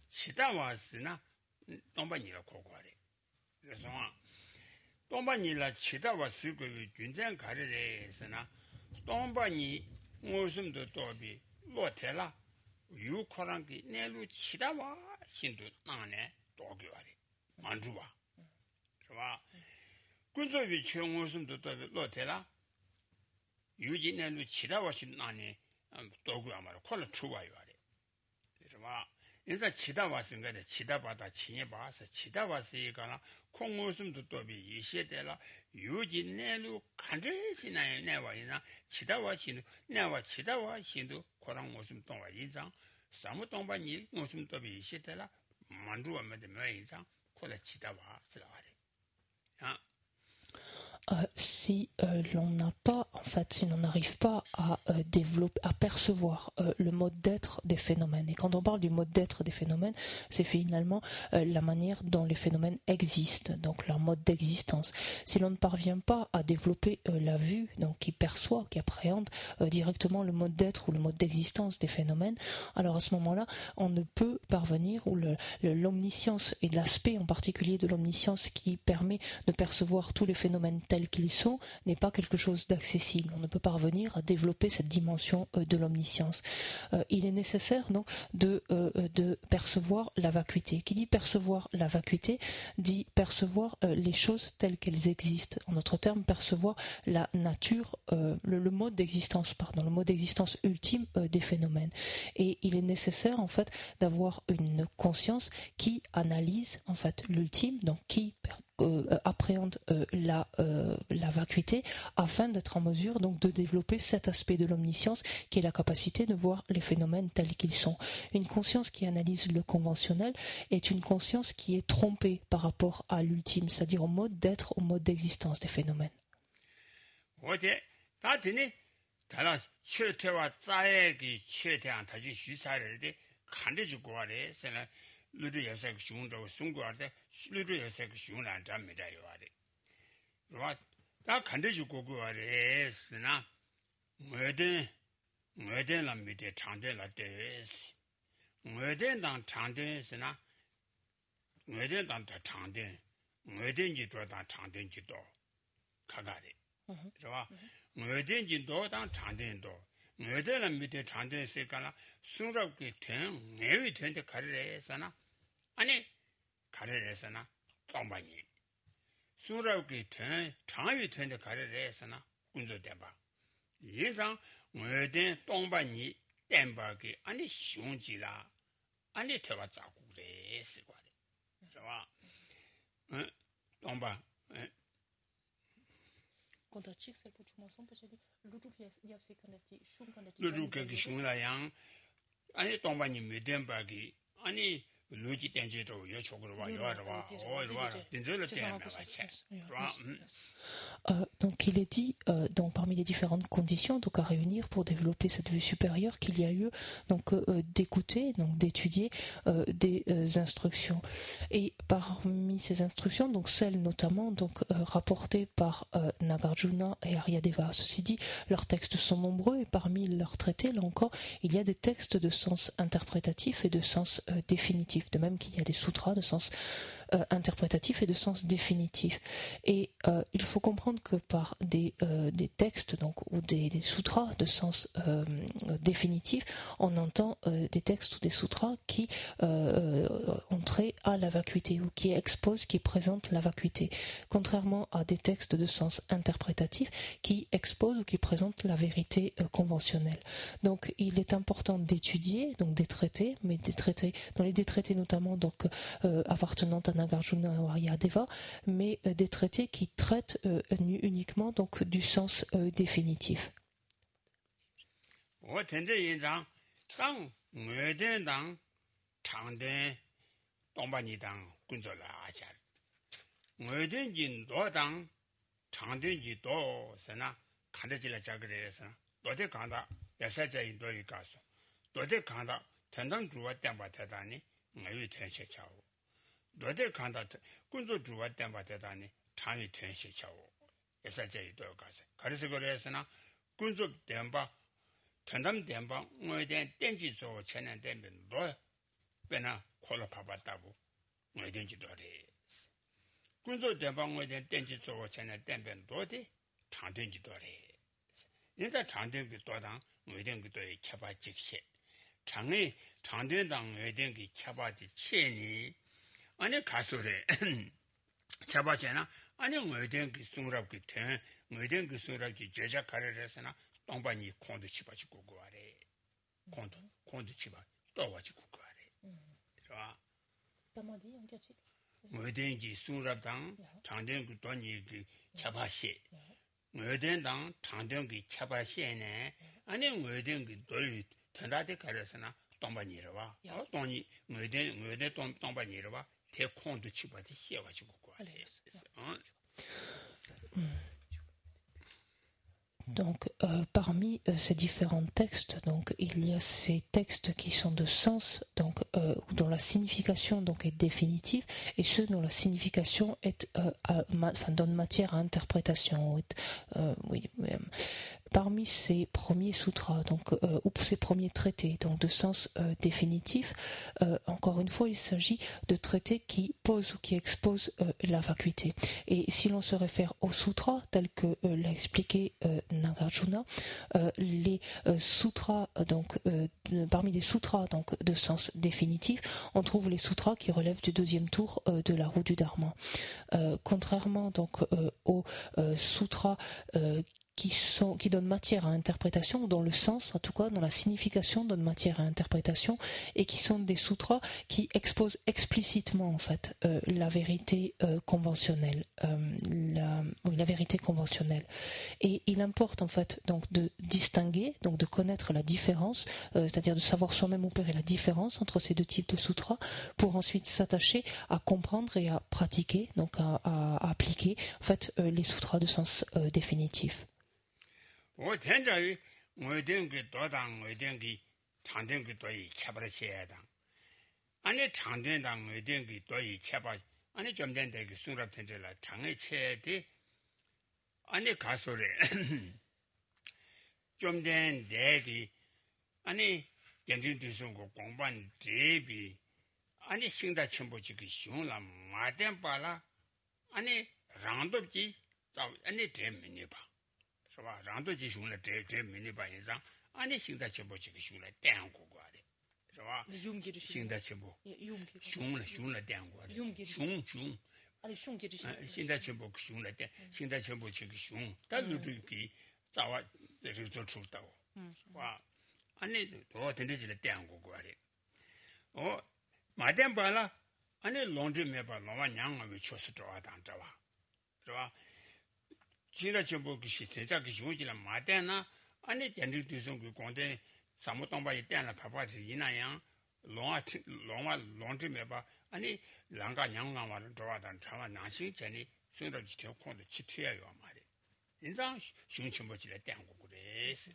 치다와스나 동반이라 고고하래. 그래서 동반이라 치다와스 그 군장 가르래서나 동반이 무슨도 또비 로텔라 유코랑기 내루 치다와 신도 나네 도교하래. 만주바. 그봐 군소비 청무슨도 또 로텔라 유지 내루 치다와 신 나네 도교 아마로 콜라 추와요 하래. 그봐 인자 치다 왔으니까 치다 받아 치에 봐서 치다 왔으니까 콩무슴도 또비 이시에라 유진내로 간제시나에 내와이나 치다 와신도 내와 치다 와신도 고랑 무슨 동와 인장 사무 동반이 무슨 또비 이시에라 만두하면 되면 인장 고라 치다 와스라래. Si l'on n'a pas, en fait, si l'on n'arrive pas à développer, à percevoir le mode d'être des phénomènes. Et quand on parle du mode d'être des phénomènes, c'est finalement la manière dont les phénomènes existent, donc leur mode d'existence. Si l'on ne parvient pas à développer la vue, donc qui perçoit, qui appréhende directement le mode d'être ou le mode d'existence des phénomènes, alors à ce moment-là, on ne peut parvenir, ou l'omniscience et l'aspect en particulier de l'omniscience qui permet de percevoir tous les phénomènes tels qu'ils sont n'est pas quelque chose d'accessible. On ne peut pas parvenir à développer cette dimension de l'omniscience. Il est nécessaire donc de percevoir la vacuité. Qui dit percevoir la vacuité dit percevoir les choses telles qu'elles existent. En d'autres termes, percevoir la nature, le mode d'existence, le mode d'existence ultime des phénomènes. Et il est nécessaire en fait d'avoir une conscience qui analyse en fait l'ultime, donc qui appréhende la vacuité afin d'être en mesure donc de développer cet aspect de l'omniscience qui est la capacité de voir les phénomènes tels qu'ils sont. Une conscience qui analyse le conventionnel est une conscience qui est trompée par rapport à l'ultime, c'est-à-dire au mode d'être, au mode d'existence des phénomènes. ludu yasek shung do sungu arte ludu yasek shung lan ta me da yo are ro ta khande ju go go are sna ngöden la mi de changde la de ngöden dang changde sna ngöden dang ta changde ngöden ji do dang changde ji do kagare ro ngöden ji do dang changde do ngöden la mi de changde se kana sun럽게 된 내위 된데 가르래서나 아니 가르래서나 똥바니 sun럽게 된 장위 된데 가르래서나 군조대바 예상 뭐든 똥바니 땜바기 아니 슝지라 아니 태와 자고 그래 쓰고래 좋아 똥바 Kontačik se počumo sam počeli luđuk je se kandati šum kandati luđuk ke shungla yang 아니 동반이 메덴바기 아니 루지 땡지도 요 쪽으로 와 요와 딘저를 때문에 같이 donc il est dit donc parmi les différentes conditions donc à réunir pour développer cette vue supérieure qu'il y a lieu donc d'écouter donc d'étudier des instructions et parmi ces instructions donc celles notamment donc rapportées par Nagarjuna et Aryadeva. Ceci dit, leurs textes sont nombreux et parmi leurs traités là encore il y a des textes de sens interprétatif et de sens définitif, de même qu'il y a des sutras de sens interprétatif et de sens définitif. Et il faut comprendre que par des textes donc ou des sutras de sens définitif, on entend des textes ou des sutras qui ont trait à la vacuité ou qui exposent, qui présentent la vacuité, contrairement à des textes de sens interprétatif qui exposent ou qui présentent la vérité conventionnelle. Donc il est important d'étudier donc des traités, mais des traités dans les traités notamment donc appartenant à Nagarjuna ou Aryadeva, mais des traités qui traitent uniquement donc du sens définitif. 너들 간다 군조 주와 땜바 대단히 장이 된시차오 예사제이 도 가서 그래서 그래서나 군조 땜바 전담 땜바 뭐된 땡지소 전에 되면 뭐 배나 콜로 파봤다고 뭐된지 도래 군조 땜바 뭐된 땡지소 전에 되면 뭐지 장된지 도래 인자 장된 그 도당 뭐된 그도 켜봐 직시 장이 장된당 뭐된 그 켜봐지 체니 아니 가소래 잡아잖아 아니 뭐든 그 숭랍게 돼 뭐든 그 숭랍게 제작하려 했으나 똥반이 콘도 치바지고 거래 콘도 치바 또 와지고 거래 들어 담아디 연결치 뭐든 그 숭랍당 장된 그 돈이 그 잡아시 뭐든 당 장된 그 잡아시네 아니 뭐든 그 돈이 전라대 가려서나 똥반이 이러와 돈이 뭐든 똥반이 이러와 Donc, parmi ces différents textes, donc il y a ces textes qui sont de sens, donc dont la signification donc est définitive, et ceux dont la signification est, donne matière à interprétation. Parmi ces premiers sutras, donc ou ces premiers traités, donc de sens définitif, encore une fois, il s'agit de traités qui posent ou qui exposent la vacuité. Et si l'on se réfère aux sutras tels que l'a expliqué Nagarjuna, les sutras donc parmi les sutras donc de sens définitif, on trouve les sutras qui relèvent du deuxième tour de la roue du Dharma. Contrairement donc aux sutras qui donnent matière à interprétation, dans le sens, en tout cas, dans la signification, donnent matière à interprétation, et qui sont des sutras qui exposent explicitement, en fait, la vérité conventionnelle, la vérité conventionnelle. Et il importe, en fait, donc de distinguer, donc de connaître la différence, c'est-à-dire de savoir soi-même opérer la différence entre ces deux types de sutras, pour ensuite s'attacher à comprendre et à pratiquer, donc à appliquer, en fait, les sutras de sens définitif. 아니 신다 첨보지기 슝라 마덴 발라 아니 랑도지 자 아니 데미니 봐是吧 랑도지 슝라 데미니 봐 인상 아니 신다 첨보지기 슝라 땡고 거래 是吧 신다 첨보 슝라 땡고 슝 아니 슝기지 신다 첨보 슝라 땡 신다 첨보지기 슝 달루기 자와 저저 출다고 是吧 아니 더 된지를 땡고 거래 마덴발라 아니 롱지 메바 로마 냥마베 초스 좋아단 좋아. 是吧 진짜 전부 그 시대자 그 쇼지라 마덴나 아니 된지 뒤선 그 공대 사무동바에 때나 파파지 이나양 로마 롱지 메바 아니 랑가 냥마와 좋아단 차와 나시 전에 손으로 지켜 콘도 치트야요 말이. 인상 슝침버지라 땡고 그래스.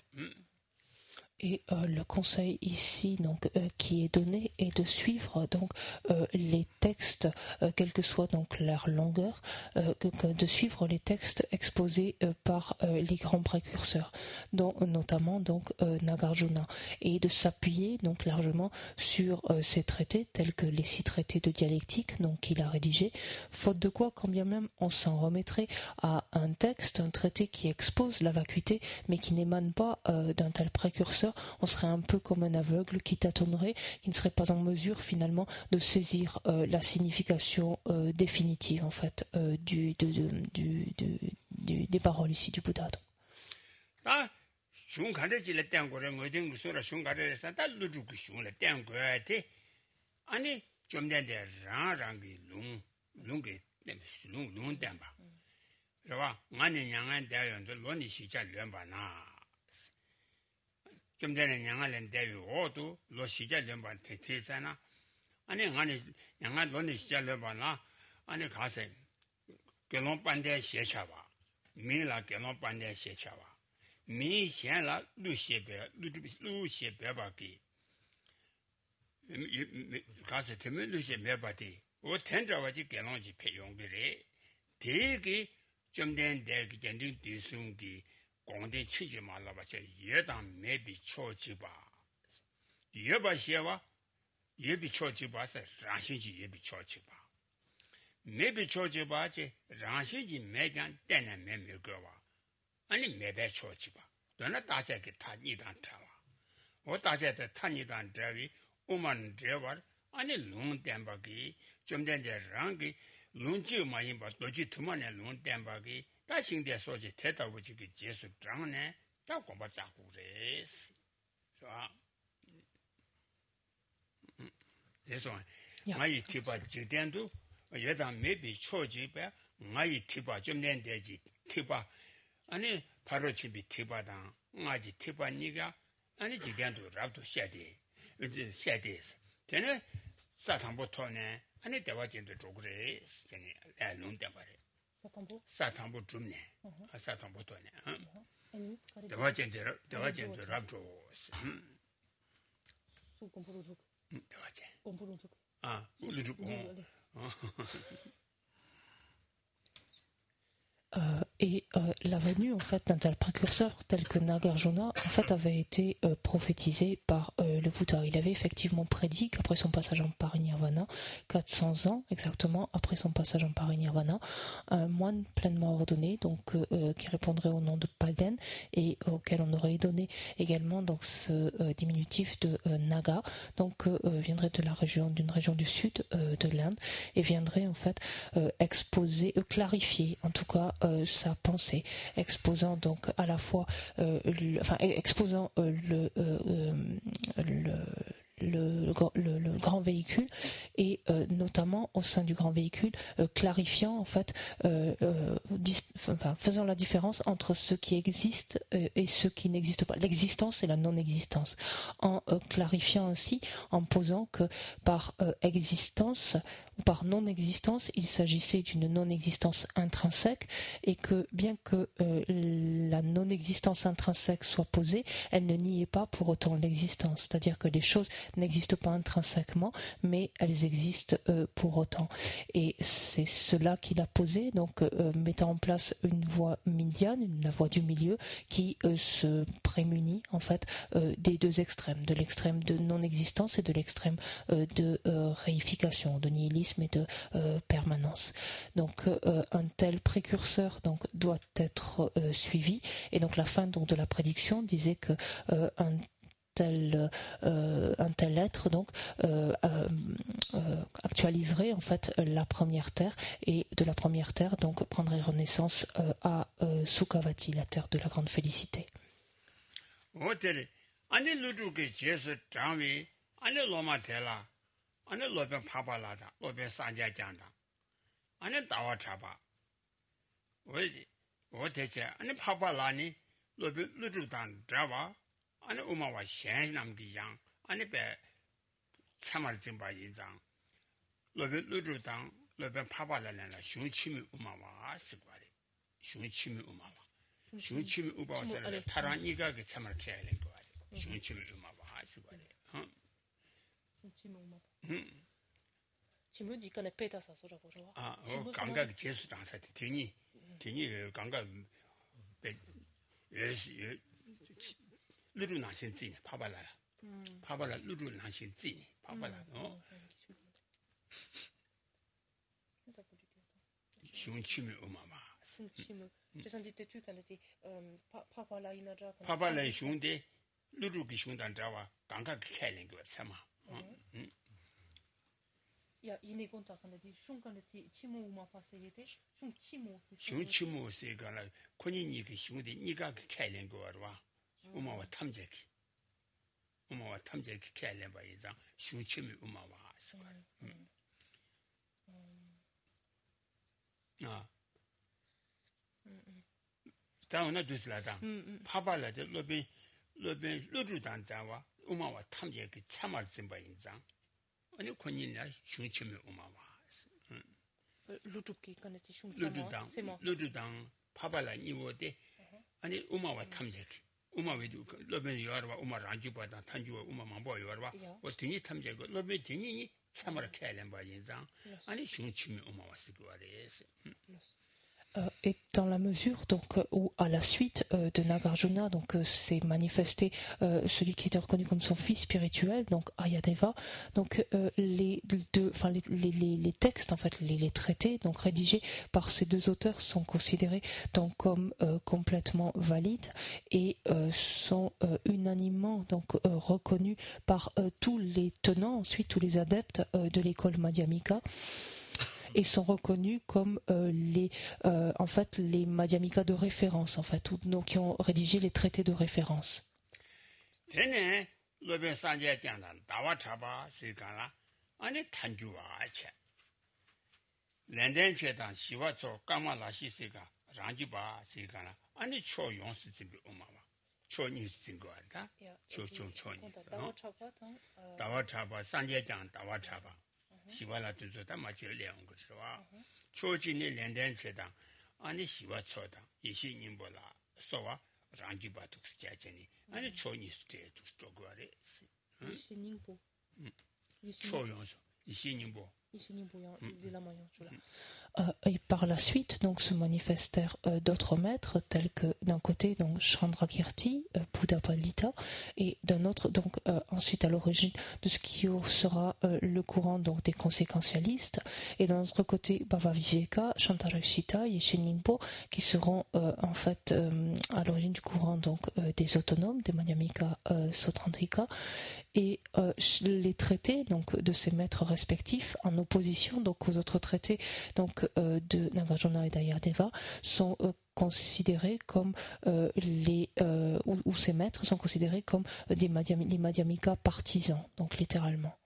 Et le conseil ici donc qui est donné est de suivre donc les textes quelle que soit donc leur longueur, de suivre les textes exposés par les grands précurseurs, dont notamment donc Nagarjuna, et de s'appuyer donc largement sur ces traités tels que les 6 traités de dialectique donc qu'il a rédigés, faute de quoi quand bien même on s'en remettrait à un texte, un traité qui expose la vacuité mais qui n'émane pas d'un tel précurseur, on serait un peu comme un aveugle qui tâtonnerait, qui ne serait pas en mesure finalement de saisir la signification définitive en fait des paroles ici du Bouddha. Ah, 슝가르지를 땡고를 뭐든 무슨 슝가르에서 달루주고 슝을 땡고야지. 아니 좀 된데 랑랑기 룽게 룽 땡봐. 是吧 많이 양한 대연도 논이 시작 연바나. 좀 전에 양한은 대요도 로 시작 연바 대대잖아. 아니 양한 논이 시작 연바나. 아니 가서 결혼반대 시켜봐. 미라 결혼반대 시켜봐. 미 현라 루시베바기. 가서 되면 루시베바디. 오 텐저와지 결혼지 배용들이 되게 좀 된데 그 전쟁 뒤숭기 공대 치지 말라 봐서 예당 매비 초지바 예바시와 예비 초지바서 라신지 예비 초지바 매비 초지바지 라신지 매장 때는 매매거와 아니 매배 초지바 너나 다자게 타니단 타와 오 다자데 타니단 드비 오만 드와 아니 롱댐바기 좀 된데 랑기 룬지 많이 봐 도지 두만에 룬 땜바기 다싱대 소지 대다부지 그 제수 장네 다 공부 잡고 그래스 자 그래서 나이 티바 지된도 예단 매비 초지배 나이 티바 좀 낸대지 티바 아니 바로 집이 티바당 나지 티바니가 아니 지된도 랍도 셔대 이제 셔대스 되네 사탕부터네 아니 대화진도 조그래 전에 논대 말해 사탕부 좀네 사탕부터네 대화진도 랍도 수 공부로 줘 대화진 공부로 줘 아 우리도 Et la venue en fait d'un tel précurseur tel que Nagarjuna en fait avait été prophétisé par le Bouddha. Il avait effectivement prédit qu'après son passage en Parinirvana, 400 ans exactement après son passage en Parinirvana, un moine pleinement ordonné, donc qui répondrait au nom de Palden et auquel on aurait donné également donc ce diminutif de Naga, donc viendrait de d'une région du sud de l'Inde et viendrait en fait exposer, clarifier en tout cas sa sa pensée, exposant donc à la fois, exposant le grand véhicule et notamment au sein du grand véhicule clarifiant en fait faisant la différence entre ce qui existe et ce qui n'existe pas, l'existence et la non-existence, en clarifiant aussi, en posant que par existence ou par non-existence, il s'agissait d'une non-existence intrinsèque et que bien que la non-existence intrinsèque soit posée, elle ne niait pas pour autant l'existence. C'est-à-dire que les choses n'existent pas intrinsèquement, mais elles existent pour autant. Et c'est cela qu'il a posé, donc mettant en place une voie médiane, la voie du milieu, qui se prémunit en fait des deux extrêmes, de l'extrême de non-existence et de l'extrême de réification, de nihilisme et de permanence. Donc un tel précurseur donc doit être suivi, et donc la fin donc de la prédiction disait que un tel être donc actualiserait en fait la première terre, et de la première terre donc prendrait renaissance à Sukhavati, la terre de la grande félicité. ane lobe papa lada, lobe sanja janda, ane dawa chaba. Oteche, ane papa lani, lobe lududan drava, ane umawa shen namgi yang, ane be chamar zimba yinzang. Lobe lududan, lobe papa lana, shung chimi umawa sikwari. Shung chimi umawa. Shung chimi umawa sara, taran niga ke chamar kaya lingwari. Shung chimi umawa sikwari. Tu me dis qu'on est péta ça, ça je vois. Ah, ganga jesu dans cette tini ganga lulu na xin zini pabala lulu na xin zini pabala no shun chimi umama shun chimi je sens dit tu quand était pabala inaja pabala shun de lulu ki shun dan jawa ganga kailing go sama 야 이네 건다 근데 슝간데 치모 우마 파세게데 슝치모 세가라 코니니 그 슝데 니가 그开len 거 알아 우마와 탐제기开len 봐 이상 슝치미 우마와 다음에 두슬라다 파발라데 로비 루루단자와 우마와 탐제기 참알 쯤바 인장 아니 코니나 슝치미 우마와 루두키 간데 슝치모 세모 루두당 파발라 니워데 아니 우마와 탐제기 우마웨도 로베 요르와 우마 란주바다 탄주와 우마 망보 요르와 어디니 탐제고 로베 디니니 참알开len 봐 인장 아니 슝치미 우마와 스고레스 Et dans la mesure donc où à la suite de Nagarjuna donc s'est manifesté celui qui était reconnu comme son fils spirituel, donc Ayadeva, donc les textes en fait les traités donc rédigés par ces deux auteurs sont considérés donc comme complètement valides et sont unanimement donc reconnus par tous les tenants, ensuite tous les adeptes de l'école Madhyamika, et sont reconnus comme les Madhyamika de référence, en fait, donc qui ont rédigé les traités de référence. 시발라 두서다 마치를 내온 거지와 초진의 렌덴체당 아니 시와초다 이신님보라 소와 랑기바도 스자제니 아니 초니 스테도 스토고아레 이신님보 초용소 이신님보 et par la suite donc se manifestèrent d'autres maîtres tels que d'un côté donc Chandrakirti, Buddhapalita, et d'un autre donc ensuite à l'origine de ce qui sera le courant donc des conséquentialistes, et d'un autre côté Bhavaviveka, Shantarashita et Shiningpo qui seront en fait à l'origine du courant donc des autonomes, des Madhyamika Sautrantika, et les traités donc de ces maîtres respectifs en opposition donc aux autres traités donc de Nagarjuna et d'Ayadeva sont considérés comme ou ces maîtres sont considérés comme les Madhyamika partisans, donc littéralement.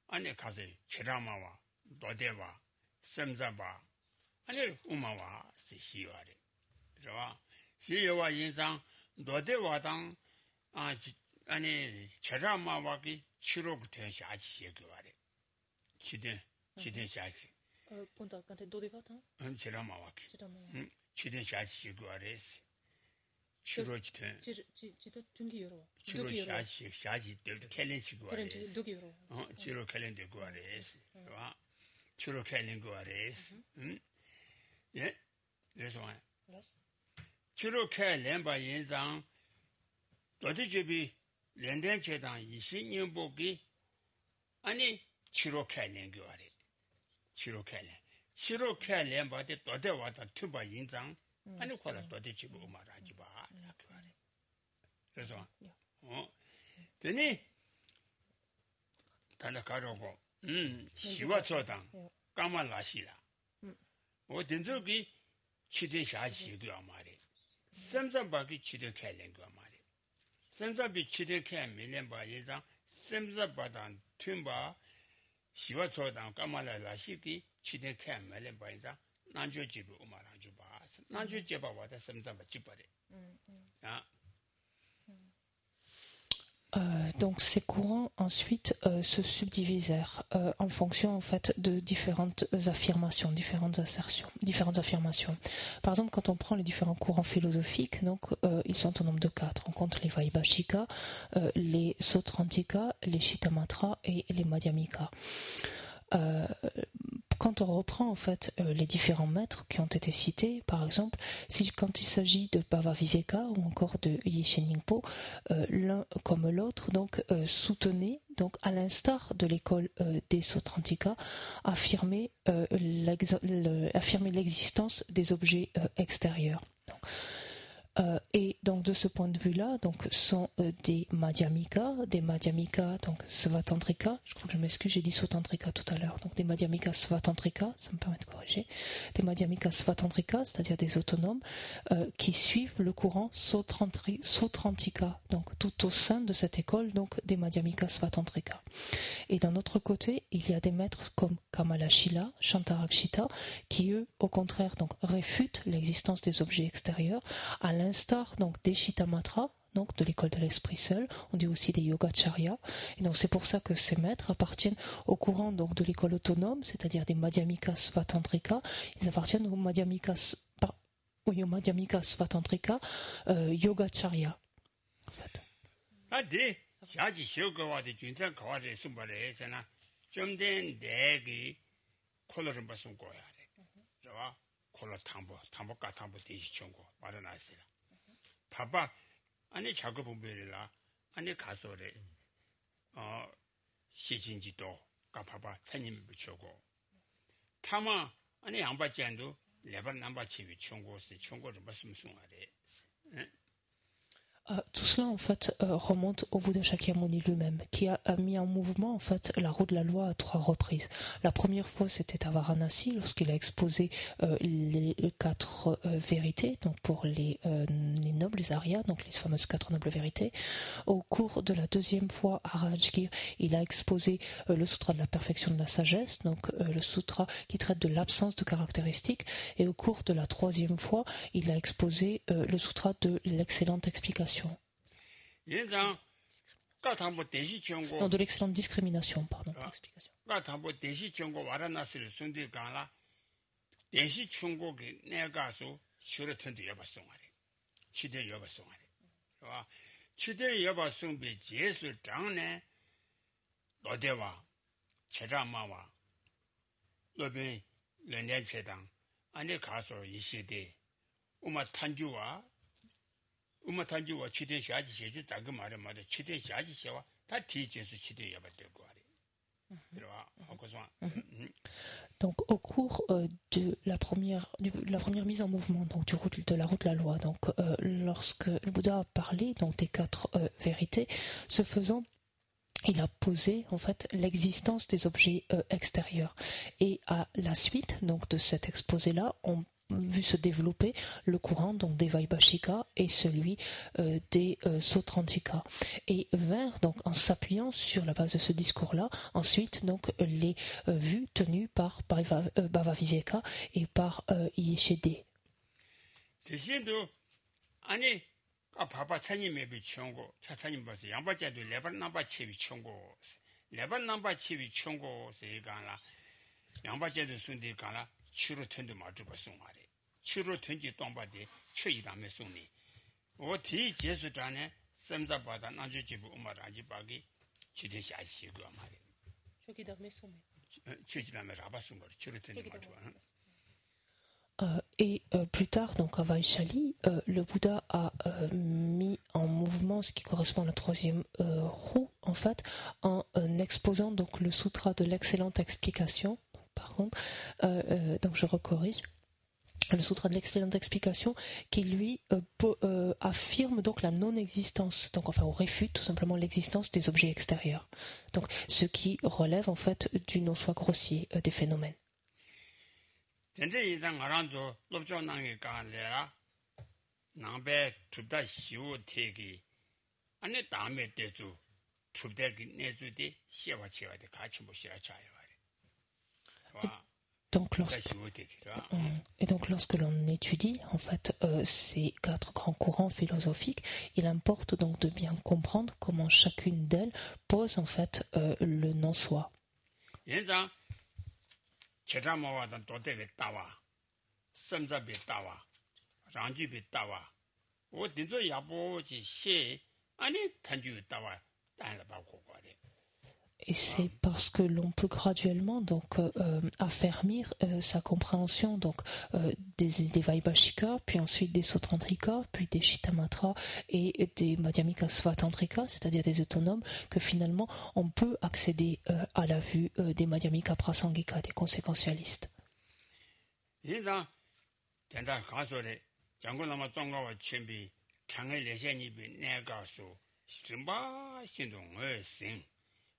아니 가세 치라마와 도데와 셈자바 아니 우마와 시시와레 들어와 시여와 인상 도데와당 아니 치라마와기 치로부터 샤지 얘기와레 치든 샤지 본다 간테 도데와당 치라마와기 치든 샤지 얘기와레스 치로지든 지도 등기 여러 치로 샤지 캘린치고 와레스 치로 캘린데고 와레스 와 치로 캘린고 와레스 예 그래서 와 치로 캘린바 인상 도대체비 렌덴 제당 20년 보기 아니 치로 캘린고 와레 치로 캘린 바데 도대 와다 투바 인상 아니 콜라 도대체비 우마라지 봐 그래서 되니 달라 가려고 시와초당 까말라시라 된저기 치대샤시고 말이 샘자바기 치대캐len거 말이 샘자비 치대캐 밀렘바 예장 샘자바단 튠바 시와초당 까말라시기 치대캐 밀렘바 예장 난조지부 우마라주바 난조제바 와다 샘자바 집바래 Donc ces courants ensuite se subdivisèrent en fonction en fait de différentes affirmations, différentes affirmations. Par exemple, quand on prend les différents courants philosophiques, donc ils sont au nombre de 4. On compte les Vaibhashika, les Sautrantika, les Shittamatra et les Madhyamika. Quand on reprend en fait les différents maîtres qui ont été cités, par exemple, quand il s'agit de Bhava Viveka ou encore de Yeshen Ningpo, l'un comme l'autre donc soutenaient, donc à l'instar de l'école des Sautrantika, affirmer l'existence des objets extérieurs. Et donc de ce point de vue-là, donc sont des Madhyamika, donc Svatantrika, je crois que je m'excuse, j'ai dit Sautantrika tout à l'heure, donc des Madhyamika Svatantrika, ça me permet de corriger, des Madhyamika Svatantrika, c'est-à-dire des autonomes, qui suivent le courant Sautrantika, donc tout au sein de cette école, donc des Madhyamika Svatantrika. Et d'un autre côté, il y a des maîtres comme Kamalashila, Shantarakshita, qui eux, au contraire, donc réfutent l'existence des objets extérieurs, à l'instar donc des Shittamatra, donc de l'école de l'esprit seul, on dit aussi des Yogacharya, et donc c'est pour ça que ces maîtres appartiennent au courant donc de l'école autonome, c'est-à-dire des Madhyamika Svatantrika, ils appartiennent aux Madhyamika Svatantrika Yogacharya. En fait. 샤지 쇼거와데 준상 거와데 숨바레잖아 좀된 내기 콜로를 벗은 거야. 저와 콜로 탐보 대시 청고 말아놨어요. 봐봐. 아니 작업 분별이라 아니 가서래. 시진지도 가봐봐. 천님 붙여고. 타마 아니 양받지 않도 레반 남바치위 청고스 청고를 벗음송하래. Tout cela en fait remonte au Bouddha Shakyamuni lui-même, qui a mis en mouvement en fait la roue de la loi à 3 reprises. La première fois c'était à Varanasi lorsqu'il a exposé les 4 vérités, donc pour les nobles, les Aryas, donc les fameuses 4 nobles vérités. Au cours de la deuxième fois à Rajgir, il a exposé le sutra de la perfection de la sagesse, donc le sutra qui traite de l'absence de caractéristiques, et au cours de la troisième fois, il a exposé le sutra de l'excellente explication. Non, de l'excellente discrimination, pardon, pas explication. 우마탄지와 치대 샤지 셰주 작은 말에 말에 치대 샤지 셰와 다 뒤에서 치대 야바될 거 아래. 들어와. Donc au cours de la première mise en mouvement donc de la route de la loi, donc lorsque le Bouddha a parlé donc des 4 vérités, ce faisant il a posé en fait l'existence des objets extérieurs, et à la suite donc de cet exposé là on vu se développer le courant donc des Vaibhashika et celui des Sautrantika, et vinrent donc en s'appuyant sur la base de ce discours-là ensuite donc les vues tenues par Bhavaviveka et par Yeshede. 바바 차님에 비치온고 차차님 버스 양바자도 레발 넘버 치비 총고 레발 넘버 치비 총고 세간라 양바자도 순디 간라 치로 텐도 마주바 송마레 치로 텐지 동바데 최이람에 송니 오티 제수단에 샘자바다 나주지부 우마라지 바기 지대샤시고 마레 저기다메 소메 최지람에 라바송거 치로 텐도 마주바. Et plus tard, donc à Vaishali, le Bouddha a mis en mouvement ce qui correspond à la 3e roue, en fait, en exposant donc le sutra de l'excellente explication. Par contre, donc je recorrige. Le sutra de l'excellente explication qui lui affirme donc la non-existence, donc enfin on réfute tout simplement l'existence des objets extérieurs. Donc ce qui relève en fait du non-soi grossier des phénomènes. 전제이당 알아줘 롭조낭에 가래라 남배 춥다 시오 태기 안에 다음에 때주 춥대기 내주디 시와치와데 같이 보시라 자요. Et donc lorsque l'on étudie en fait ces 4 grands courants philosophiques, il importe donc de bien comprendre comment chacune d'elles pose en fait le non-soi. 제자모와던 도대비 따와 섬자비 따와 랑주비 따와 어딘저 야보지 시 아니 탄주 따와 따라봐 고거래. Et c'est parce que l'on peut graduellement donc affermir sa compréhension donc des Vaibhashika, puis ensuite des Sautrantrika, puis des Shittamatra et des Madhyamika Svatantrika, c'est-à-dire des autonomes, que finalement on peut accéder à la vue des Madhyamika Prasangika, des conséquentialistes.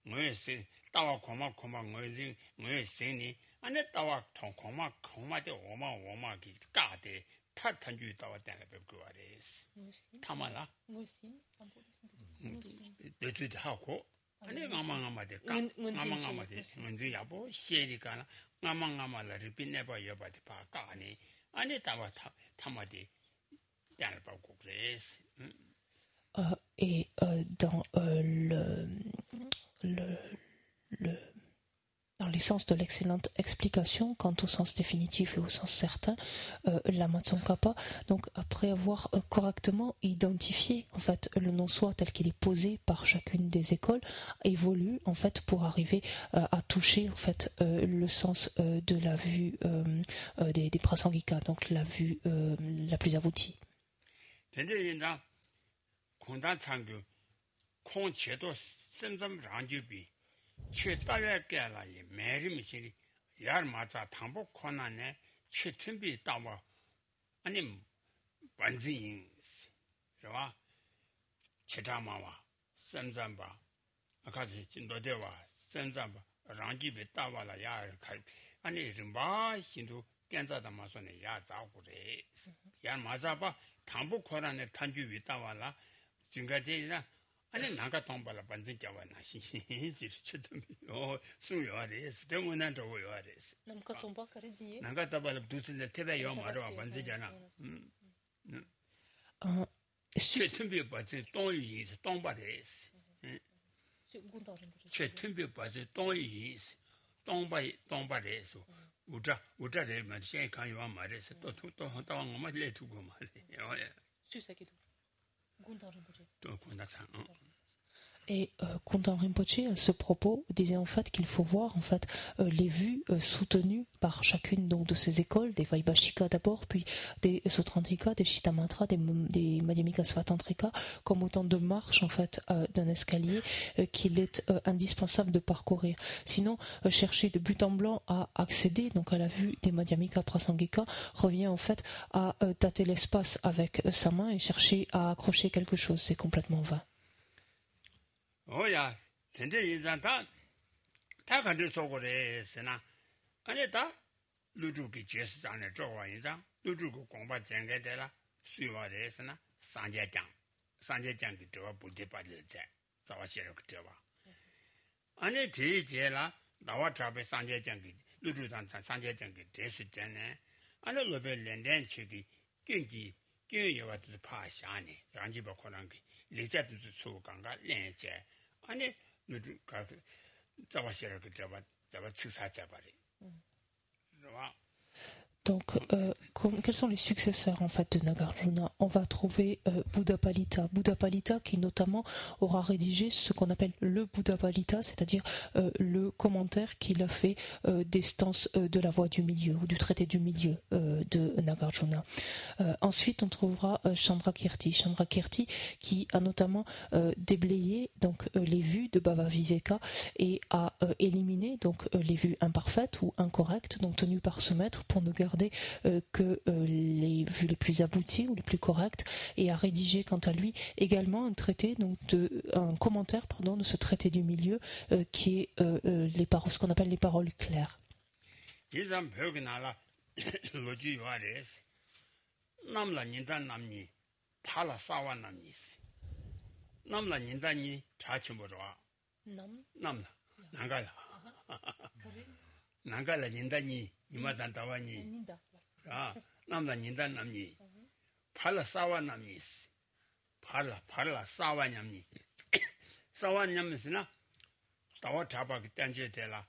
뭐세 따와 고마 뭐생니 안에 따와 통고마 고마데 오마기 까데 타탄주 따와 때는 뵙고 와레스 타마라 무슨 되지 하고 안에 가망아마데 가망아마데 문제 야보 시에니까 가망아마라 리빈네바 여바데 바까니 안에 따와 타마데 때는 뵙고 그레스. Et dans dans l'essence de l'excellente explication, quant au sens définitif et au sens certain, Lama Tsongkhapa, donc après avoir correctement identifié en fait le non-soi tel qu'il est posé par chacune des écoles, évolue en fait pour arriver à toucher en fait le sens de la vue des Prasangika, donc la vue la plus aboutie. 공단창교 콩체도 쌤좀 랑주비 최 따외께라이 매림시리 야르 맞아 당보 코나네 최튼비 따와 아니 완전히 그러와 최다마와 쌤잠바 아까지 진도대와 쌤잠바 랑주비 따와라 야르 칼 아니 좀바 신도 괜찮다 마소네 야 자고래 야르 맞아봐 당보 코나네 탄주비 따와라 증가제나 아니 나가 통발라 반진 자와나 시시지 쳐도 수요하래 때문에 더 요하래 남가 통바 가르지 나가 답발 두슬레 테베 요 말어 반지잖아 최튼비 바지 동이 동바레스 최튼비 바지 동이 동바레스 우자레 만신 간요 말레스 또또 엄마 레투고 말레 수사기도 Et Kundang Rinpoche, à ce propos, disait en fait qu'il faut voir en fait les vues soutenues par chacune donc de ces écoles, des Vaibhashika d'abord, puis des Sutrantrika, des Chittamantra, des Madhyamika Svatantrika, comme autant de marches en fait d'un escalier qu'il est indispensable de parcourir. Sinon, chercher de but en blanc à accéder donc à la vue des Madhyamika Prasangika revient en fait à tâter l'espace avec sa main et chercher à accrocher quelque chose. C'est complètement vain. Oh ya, tende inzan ta kandu sokore sena. Ane ta luju ki jes zane zhokwa inzan, luju ku gongpa jenge de la suiwa re sena sanje jang ki zhewa budi pa le zai, zawa xero ki zhewa. Ane te je la, dawa trape sanje jang ki, luju dan sanje jang ki desu jene, ane lobe lenden che ki, gengi yewa tuzi paa xaani, rangi pa korangi, leja tuzi su ganga len che, 아니 누구 가 잡아셔라 그 잡아 치사 잡아리. Donc, quels sont les successeurs en fait de Nagarjuna? On va trouver Buddha Palita. Buddha Palita qui notamment aura rédigé ce qu'on appelle le Buddha Palita, c'est-à-dire le commentaire qu'il a fait des stances de la voie du milieu ou du traité du milieu de Nagarjuna. Ensuite, on trouvera Chandrakirti. Chandrakirti qui a notamment déblayé donc les vues de Bhava Viveka et a éliminé donc les vues imparfaites ou incorrectes donc tenues par ce maître pour ne garder que les vues les plus abouties ou les plus correctes, et a rédigé quant à lui également un traité, donc un commentaire de ce traité du milieu qui est ce qu'on appelle les paroles claires. 난가라 닌다니 이마단 다와니 남다 닌다 남니 팔라 싸와 남니 팔라 싸와 냠니 싸와 냠스나 다와 잡아기 딴제 되라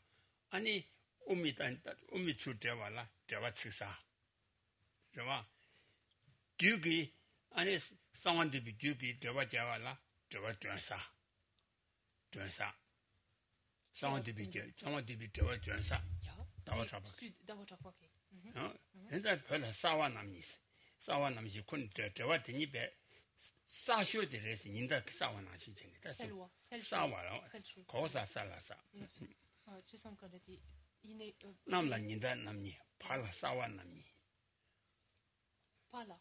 아니 우미 추대와라 대와 치사 저와 규기 아니 상완디비 규기 대와 자와라 대와 전사 상완디비 대와 전사 현재 별로 싸워남니스 군 대와 되니베 사쇼들에서 인다 싸워나시 전에 싸워라 거사 살라사 남라 인다 남니 팔라 싸워남니 팔라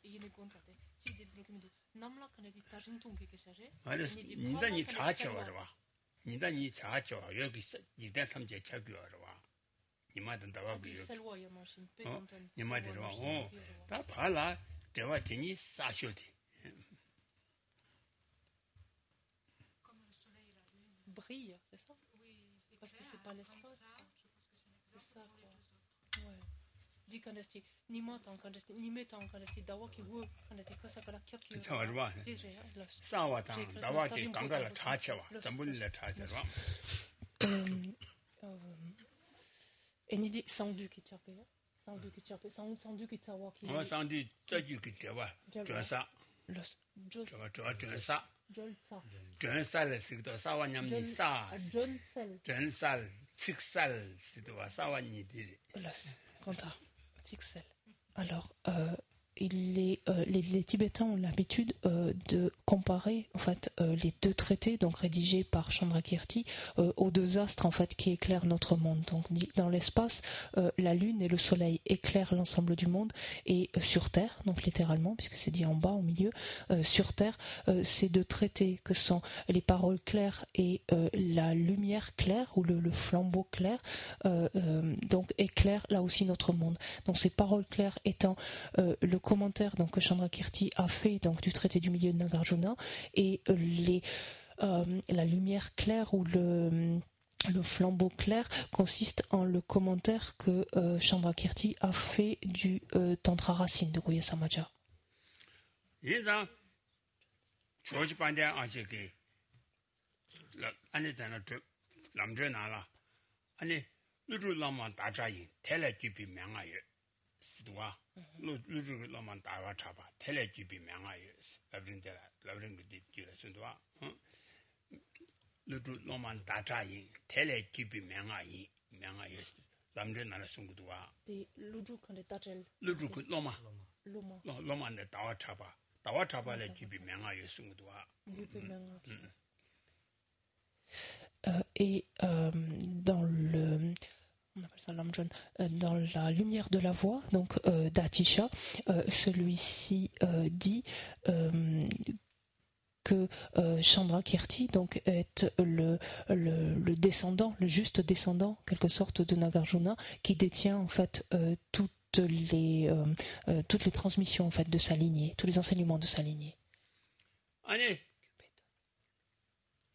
이네 곤타데 지디드로기도 남라 칸에디 타진퉁게 계셔제 니다니 자쳐와 니다니 자쳐 여기 니다 삼제 자교와 니마든 다와기 셀와야 마신 페던턴 니마들와 다 팔라 대와 되니 사쇼디 comme le soleil et la lune brille, c'est ça? Oui, parce que c'est pas l'espace. C'est ça quoi. Ouais. Di kanesti ni matan kanesti ni metan kanesti dawa ki wo kanesti kasa kala kya ki 자와 싸와당 다와기 강가라 차쳐와 전부를 차쳐와 enidi sandu ki chape sandu ki tsawa ki 상디 저기 그때와 전사 los 전사 jolsa 전살을 쓰기도 싸와냠니 전살 식살 쓰기도 싸와니들이 los quanta Tixel. Alors, les Tibétains ont l'habitude de comparer en fait les deux traités donc rédigés par Chandrakirti aux deux astres en fait qui éclairent notre monde. Donc dans l'espace, la lune et le soleil éclairent l'ensemble du monde, et sur terre, donc littéralement puisque c'est dit en bas au milieu, sur terre, ces deux traités que sont les paroles claires et la lumière claire ou le flambeau clair donc éclairent là aussi notre monde. Donc ces paroles claires étant le commentaire donc que Chandrakirti a fait donc du traité du milieu de Nagarjuna, et la lumière claire ou le flambeau clair consiste en le commentaire que Chandrakirti a fait du Tantra Racine de Guhya Samaja. 인자 조지 반대 아시게 아니 되나 남전하라 아니 누르라만 다자이 텔레티비 명아요 sidwa lu man dawa chaba tele gibi menga yes labrin de jula sidwa lu man data yi tele gibi menga yes lamde na sungudwa de luju kan de tajel lu loma de dawa chaba le gibi menga yes sungudwa et dans le on appelle ça l'amjon, dans la lumière de la voix, donc d'Atisha, celui-ci dit que Chandra Kirti donc est le descendant, le juste descendant, quelque sorte, de Nagarjuna, qui détient en fait toutes les transmissions en fait de sa lignée, tous les enseignements de sa lignée. Allez,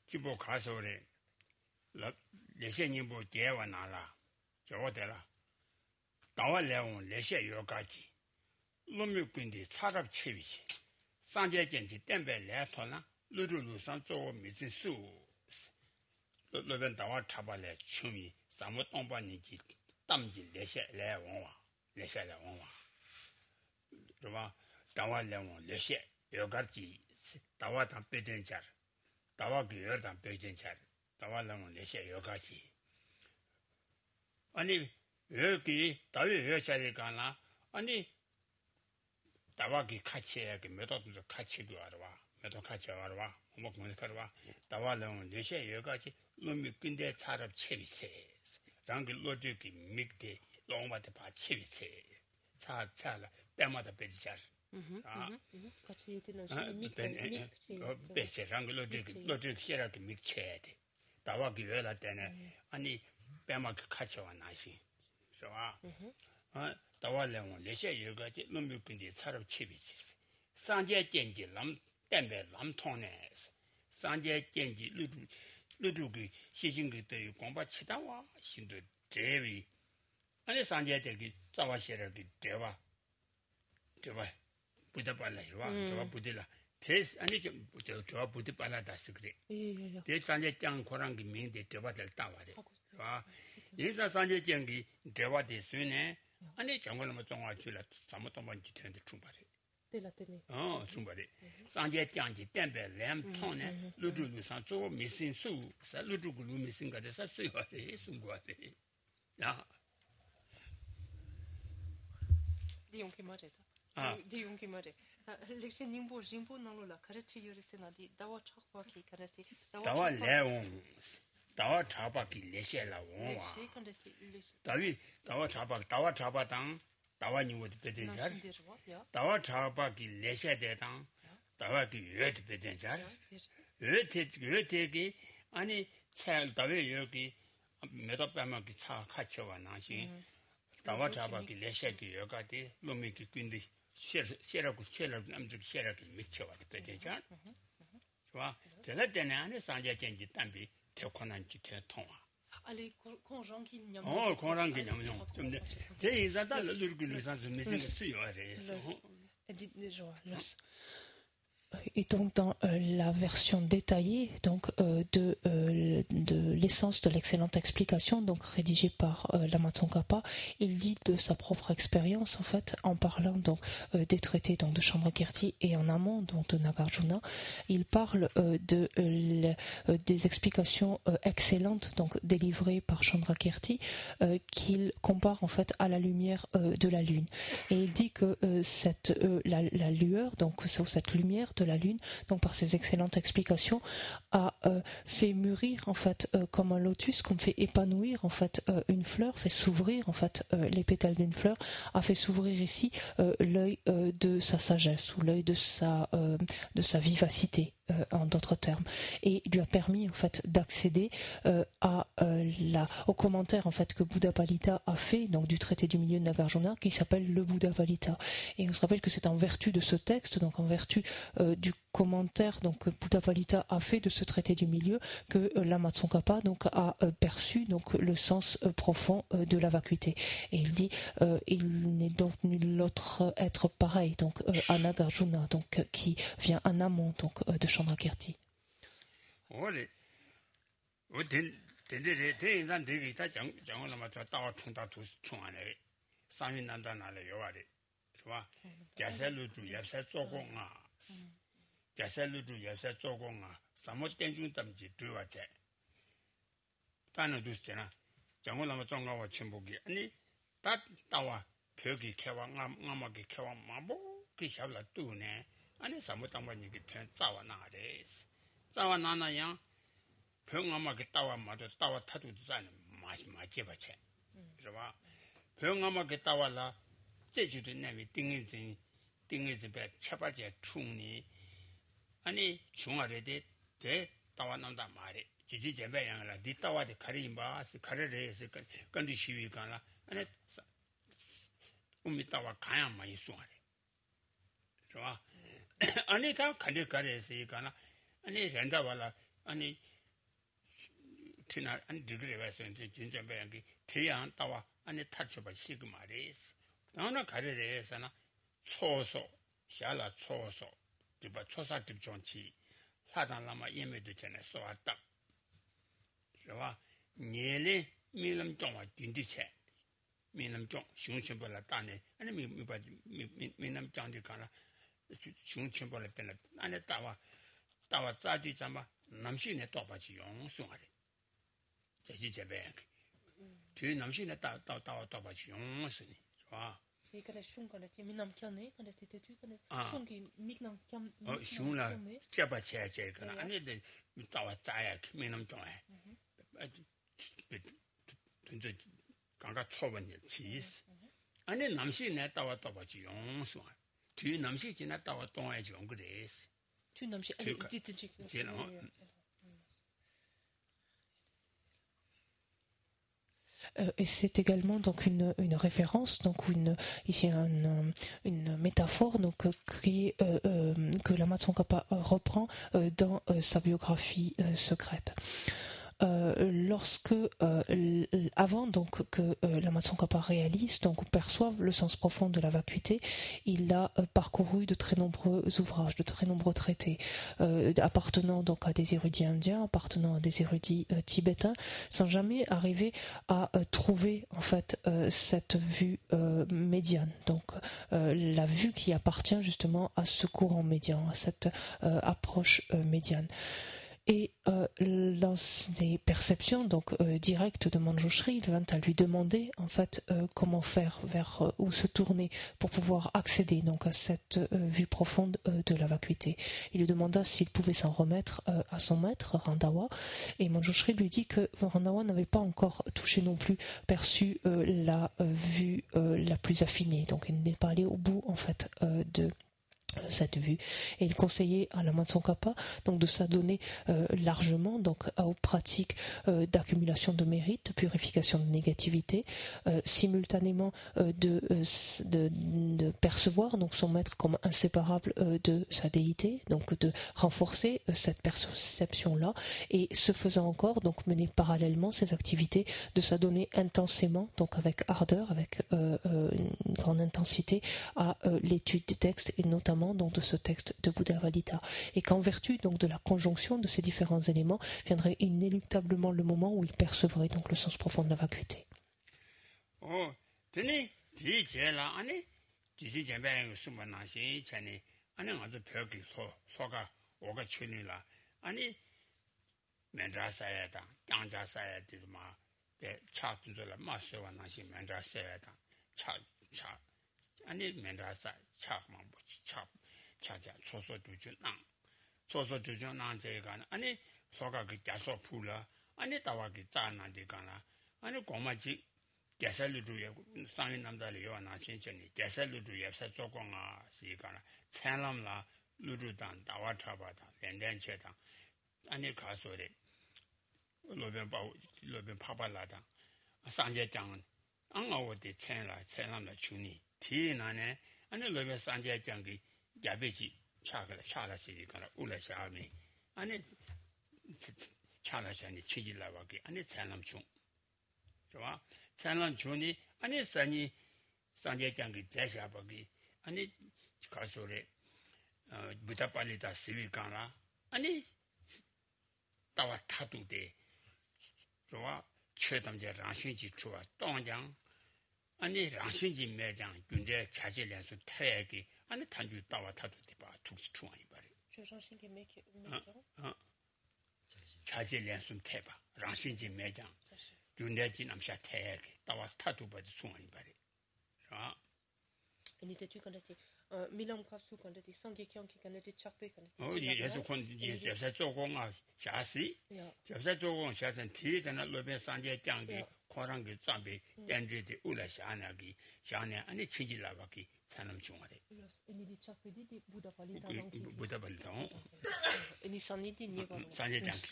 tu peux casser les sénimbo déwanala. 저거들아 나와래온 레시아 요가지 놈이 근데 차랍 체비시 상제전지 땜배 레토나 루루루산 조 미지수 로벤 다와 타발레 춤이 사무 동반이지 땀지 레시아 레원와 그러나 다와래온 레시아 요가지 다와 담배된자 다와 그여 담배된자 다와래온 레시아 요가지 아니 여기 다위 여자리가나 아니 다와기 같이 해야게 몇도도 같이 그러와 몇도 같이 와라 뭐 공부 කර와 다와는 내세 여가지 놈이 근데 차랍 체비세 랑기 로직이 믹데 롱마데 바 체비세 차차라 때마다 베지자 같이 있는 믹 베세 랑기 로직 시라게 믹체데 다와기 여라 때네 아니 배막 같이 와 나시 좋아 다와래원 레시아 여가지 놈미근데 차럽 치비지 상제 겐지 람 땜베 람통네 상제 겐지 루두기 시진기 때 공부 치다와 신도 대비 아니 상제 대기 자와시라기 대와 부다발라와 저와 부들라 대스 아니 저와 부들발라다스 그래 대 상제 짱 고랑기 명대 대바들 따와래 인사 산제 경기 대화대 수네 아니 정말로 정화 줄라 사무동만 지트는데 충발해 때라테네 충발해 산제 장지 땜베 램통네 루루루산 조 미신수 살루루루 미신가데 사수요데 숨고데 야 디용케 말이다 디용케 말이 렉션 닝보 나로라 카르치 요리세나디 다와 착바키 카르치 다와 레옹 다와 잡아기 레시엘라 원와 다위 다와 잡아당 다와 니워드 베덴자 다와 잡아기 레시에데당 다와기 여드 베덴자 여테기 아니 찰 다위 여기 메다빠마기 차 같이와 나시 다와 잡아기 레시에기 여가디 로미기 꾼디 셰라고 남적 셰라기 미쳐와 베덴자 좋아 제가 때는 안에 상제 전지 담비 태권한지 대통아. allez conjongi nyam. conjongi nyam. 좀 돼. 이자다 루르기르산 좀 미싱 수요래. Et donc dans la version détaillée donc de l'essence de l'excellente explication donc rédigée par Lama Tsongkhapa, il dit de sa propre expérience en fait en parlant donc des traités donc de Chandrakirti et en amont donc de Nagarjuna, il parle des explications excellentes donc délivrées par Chandrakirti qu'il compare en fait à la lumière de la lune, et il dit que la lueur donc cette lumière de la lune, donc par ses excellentes explications, a fait mûrir en fait comme un lotus, comme fait épanouir en fait une fleur, fait s'ouvrir en fait les pétales d'une fleur, a fait s'ouvrir ici l'œil de sa sagesse ou l'œil de sa vivacité. En d'autres termes, et lui a permis en fait d'accéder au commentaire en fait que Bouddha Palita a fait donc du traité du milieu de Nagarjuna, qui s'appelle le Bouddha Palita, et on se rappelle que c'est en vertu de ce texte, donc en vertu du commentaire donc que Bouddha Palita a fait de ce traité du milieu, que Lama Tsongkhapa donc a perçu donc le sens profond de la vacuité, et il dit il n'est donc nul autre être pareil donc à Nagarjuna, donc qui vient en amont donc de Chandrakirti. 올해 어떤 데들에 대인산 되게 다 정원을 맞춰 따와 총다 두 총안에 상위 남자 나래 요아래. 좋아. 야셀루도 야셀 쪼공아. 야셀루도 야셀 쪼공아. 사모지 땡중 담지 들어와제. 단어도 있잖아. 정원나무 정가와 침복이 아니 따와 벽이 개와 나마게 개와 마보 그 샤블라 뚜네. 아니 사모당만 이게 된 짜와 나래스. 짜와 나나양 병아마게 따와 마도 따와 타도 자는 마지 바체. 그러봐. 병아마게 따와라 제주도 내미 띵이지 배 차바제 충니 아니 중아래데 대 따와 난다 말이 지지 제배양라 디 따와데 가리임바스 가르레스 건디 시위가라 아니 따와 가야만 있어래. 좋아. 아니 다 가르가르스 이가나 아니 렌다발라 아니 티나 아니 디그레바서 이제 진짜 배양기 대양 따와 아니 타쳐봐 시그 말이스. 나나 가르레에서나 초소 샤라 초소 디바 초사 딥존치 사단라마 예매도 전에 쏘았다. 그러와 녀레 밀음종와 딘디체 밀음종 슝침벌라 따네 아니 밀음종디 가라 슝침벌라 때는 안에 따와 짜디 잠바 남신의 또바지 용송하래. 제지 제백 뒤 남신의 따와 또바지 용송이 좋아. Et quand elle minam kiane, quand elle était tue, quand elle minam kiane. 슝라 제바체제 그나 아니데 따와 짜야 민남 종에. 근데 강가 초반에 치스. 아니 남시 내 따와 또바지 용송. 뒤 남시 지나 따와 동아에 좀 그랬어. Tu namshi, allez, dites-le. Et c'est également donc une référence, donc ici une métaphore donc que Lama Tsongkhapa reprend dans sa biographie secrète. Lorsque avant donc que Lama Tsongkhapa réalise, donc perçoive le sens profond de la vacuité, il a parcouru de très nombreux ouvrages, de très nombreux traités appartenant donc à des érudits indiens, appartenant à des érudits tibétains, sans jamais arriver à trouver en fait cette vue médiane, donc la vue qui appartient justement à ce courant médian, à cette approche médiane. Et dans les perceptions donc directes de Manjushri, il vint à lui demander en fait comment faire, vers où se tourner pour pouvoir accéder donc à cette vue profonde de la vacuité. Il lui demanda s'il pouvait s'en remettre à son maître Randawa, et Manjushri lui dit que Randawa n'avait pas encore touché non plus, perçu la vue la plus affinée, donc il n'est pas allé au bout en fait de cette vue, et il conseillait à Lama Tsongkhapa donc de s'adonner largement donc aux pratiques d'accumulation de mérite, de purification de négativité, simultanément de percevoir donc son maître comme inséparable de sa déité, donc de renforcer cette perception là, et ce faisant encore donc mener parallèlement ces activités de s'adonner intensément, donc avec ardeur, avec une grande intensité à l'étude des textes, et notamment donc de ce texte de Bouddha Valita, et qu'en vertu donc de la conjonction de ces différents éléments viendrait inéluctablement le moment où il percevrait donc le sens profond de la vacuité. Oh, tenez, là, année, j'ai jamais eu sous mon ancien, année, année, on a peur qu'il soit, oga chuni là, année, mendra sayada, ganja sayada, ma, de chat de la masse, on a si mendra sayada, chat, année, mendra say, chat, chat. 차자 소소 두준 제가는 아니 소가 그 자소 풀라 아니 따와기 짜나데 가나 아니 고마지 개살루두에 상인 남달이 요나 신천이 개살루두에 사조공아 시가나 찬람라 루루단 따와타바다 렌렌체다 아니 가소래 로변 파발라다 상제장은 안가오데 찬람라 주니 티나네 아니 로변 상제장기 야베지 차라시니까 울라샤미 아니 차라샤니 치질라와게 아니 찬람중 좋아 찬람중이 아니 산이 산제장기 대샤바기 아니 가소래 부타팔리다 시비카나 아니 따와 타두데 좋아 최담제 라신지 좋아 동장 아니 랑신지 매장 군대 차질에서 태기 아니 탄주 따와 타도 돼봐 tuk시 중앙이 말이 차질에서 태봐 랑신지 매장 군대 진암샤 태기 따와 타도 봐 중앙이 말이 아 était-tu quand était Milam Kapsu quand était Sangekyang qui quand était Chakpe quand était 예수 콘 예수 조공아 샤시 접사 조공 샤선 티잖아 로베 산제 장기 코랑게 잠비 댄지디 울라샤나기 샤네 아니 치질라바기 사람 중앙에 Ni Chakpe di Budapalita 부다발다 ni Sanidi ni 산제 장기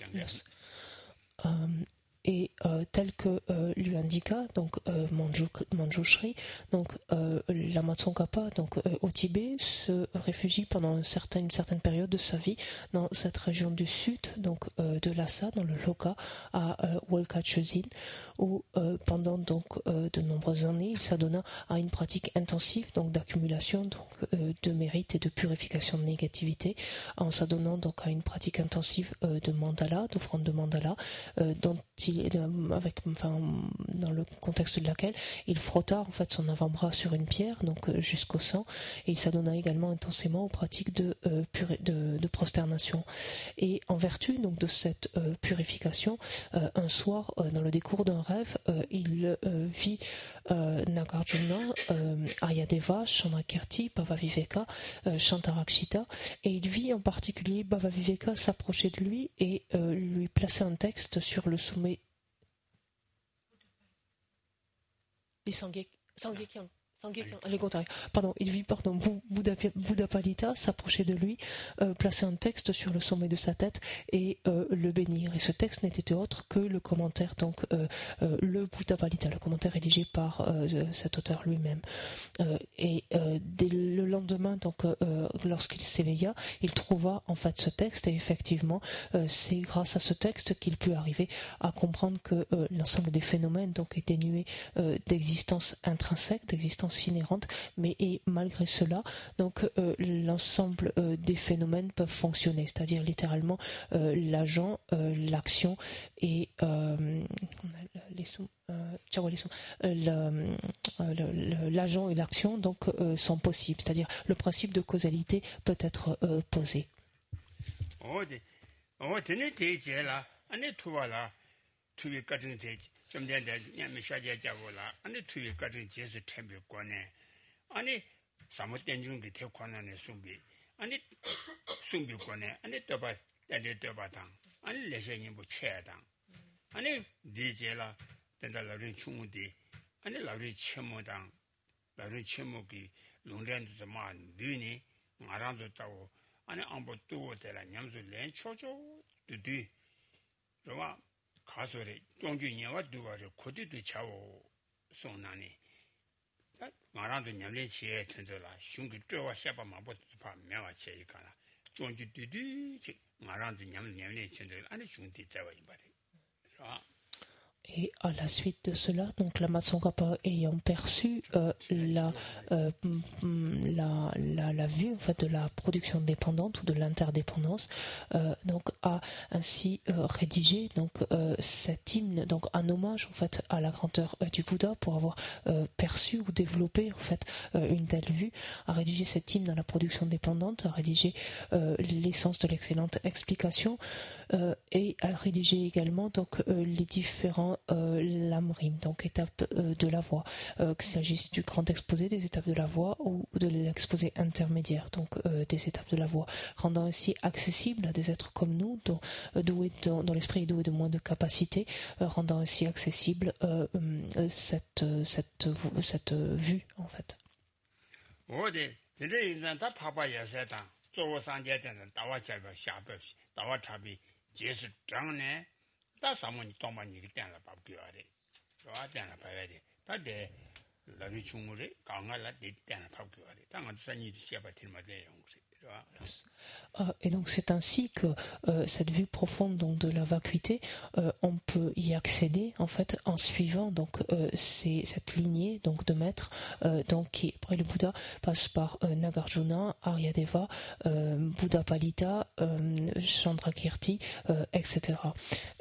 Et tel que lui indiqua donc Manjushri, donc Lama Tsongkhapa donc au Tibet se réfugie pendant une certaine période de sa vie dans cette région du sud donc de Lhasa dans le Loka à Wolkachuzin où pendant donc de nombreuses années il s'adonna à une pratique intensive donc d'accumulation donc de mérite et de purification de négativité en s'adonnant donc à une pratique intensive de mandala, d'offrande de mandala dont dans le contexte de laquelle il frotta en fait son avant-bras sur une pierre donc jusqu'au sang et il s'adonna également intensément aux pratiques de prosternation et en vertu donc de cette purification un soir dans le décours d'un rêve il vit Nagarjuna, Ayadeva, Chandrakirti, Bhavaviveka, Shantarakshita et il vit en particulier Bhavaviveka s'approcher de lui et lui placer un texte sur le sommet Sangekyang. Pardon, il vit Budapalita s'approcher de lui, placer un texte sur le sommet de sa tête et le bénir. Et ce texte n'était autre que le commentaire, donc le Budapalita, le commentaire rédigé par cet auteur lui-même. Dès le lendemain, donc lorsqu'il s'éveilla, il trouva en fait ce texte et effectivement, c'est grâce à ce texte qu'il put arriver à comprendre que l'ensemble des phénomènes donc est dénué d'existence intrinsèque, d'existence inhérente, mais et malgré cela, donc l'ensemble des phénomènes peuvent fonctionner, c'est-à-dire littéralement l'agent, l'action et l'agent et l'action donc sont possibles, c'est-à-dire le principe de causalité peut être posé. 좀 된다. 냐면 샤자자고라. 아니 투이 같은 제스 템비 권에. 아니 사무된 중에 대권안에 숨비. 아니 숨비 권에. 아니 떠봐. 때려 떠봐당. 아니 레셔니 뭐 채당. 아니 디제라 된다 라린 충무디. 아니 라린 첨모당. 라린 첨모기 롱랜드 좀만 뉴니 마란도 따고 아니 안보 두고 되라 냠수 렌 초조 두디. 그러면 가설에 종주녀와 누가를 고디도 차오 송나니 마란도 냠레치에 텐더라 슝기 쪼와 샤바마보 파 명화 체이가라 종주디디 마란도 냠레치 텐더 아니 슝디 자와 이바리 Et à la suite de cela, donc Lama Tsongkhapa ayant perçu la vue en fait de la production dépendante ou de l'interdépendance, donc a ainsi rédigé donc cet hymne donc un hommage en fait à la grandeur du Bouddha pour avoir perçu ou développé en fait une telle vue, a rédigé cet hymne à la production dépendante, a rédigé l'essence de l'excellente explication et a rédigé également donc les différents lamrim, donc étapes de la voie, qu'il s'agisse du grand exposé des étapes de la voie ou de l'exposé intermédiaire, donc des étapes de la voie, rendant ainsi accessible à des êtres comme nous, dont l'esprit est doué de moins de capacité, rendant ainsi accessible cette vue en fait. 다 사모니 동만 얘기 때나 밥기와래. 저 때나 봐야 돼. 다데 라비 중물에 강할라 데 때나 밥기와래. 당한 산이 시아바 틀마데 용세. Et donc c'est ainsi que cette vue profonde donc de la vacuité, on peut y accéder en fait en suivant donc cette lignée donc de maîtres donc qui après le Bouddha passe par Nagarjuna, Aryadeva, Buddha Palita, Chandrakirti, etc.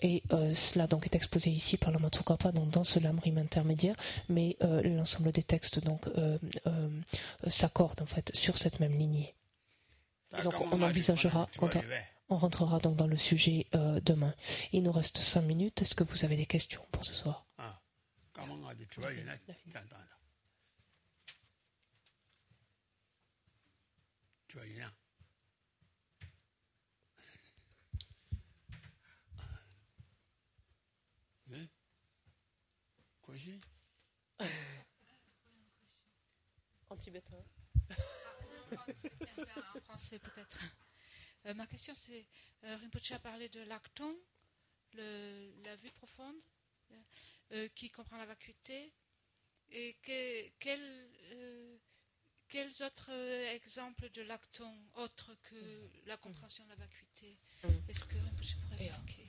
Et cela donc est exposé ici par la Matsukapa donc dans ce lamrim intermédiaire, mais l'ensemble des textes donc s'accordent en fait sur cette même lignée. Et donc on envisagera, on rentrera donc dans le sujet demain. Il nous reste 5 minutes. Est-ce que vous avez des questions pour ce soir? En tibétain. En français peut-être. Ma question c'est, Rinpoche a parlé de l'acton, la vue profonde, qui comprend la vacuité. Et quels autres exemples de l'acton, autres que la compréhension de la vacuité, est-ce que Rinpoche pourrait expliquer?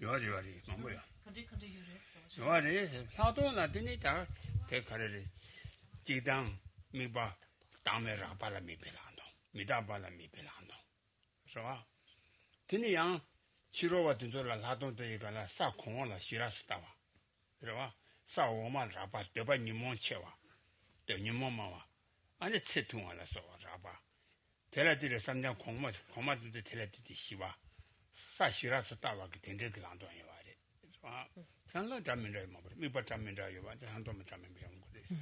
요리 뭐야? 요리 사도나 되니다 대가를 지당 미바 담에라 발라 미벨란도 미다 발라 미벨란도 그래서 드니양 치료와 된저라 라동도 이거라 사콩을 시라스다와 그래와 사오만 라바 되바 니몬체와 되니모마와 아니 채통을 써 라바 테라디르 삼장 공마도 테라디디 시와 사시라서 따와게 된데 그랑도 해와래. 아, 산라 잠민자 뭐 미바 잠민자 요바 한도면 잠민자 뭐 그래서.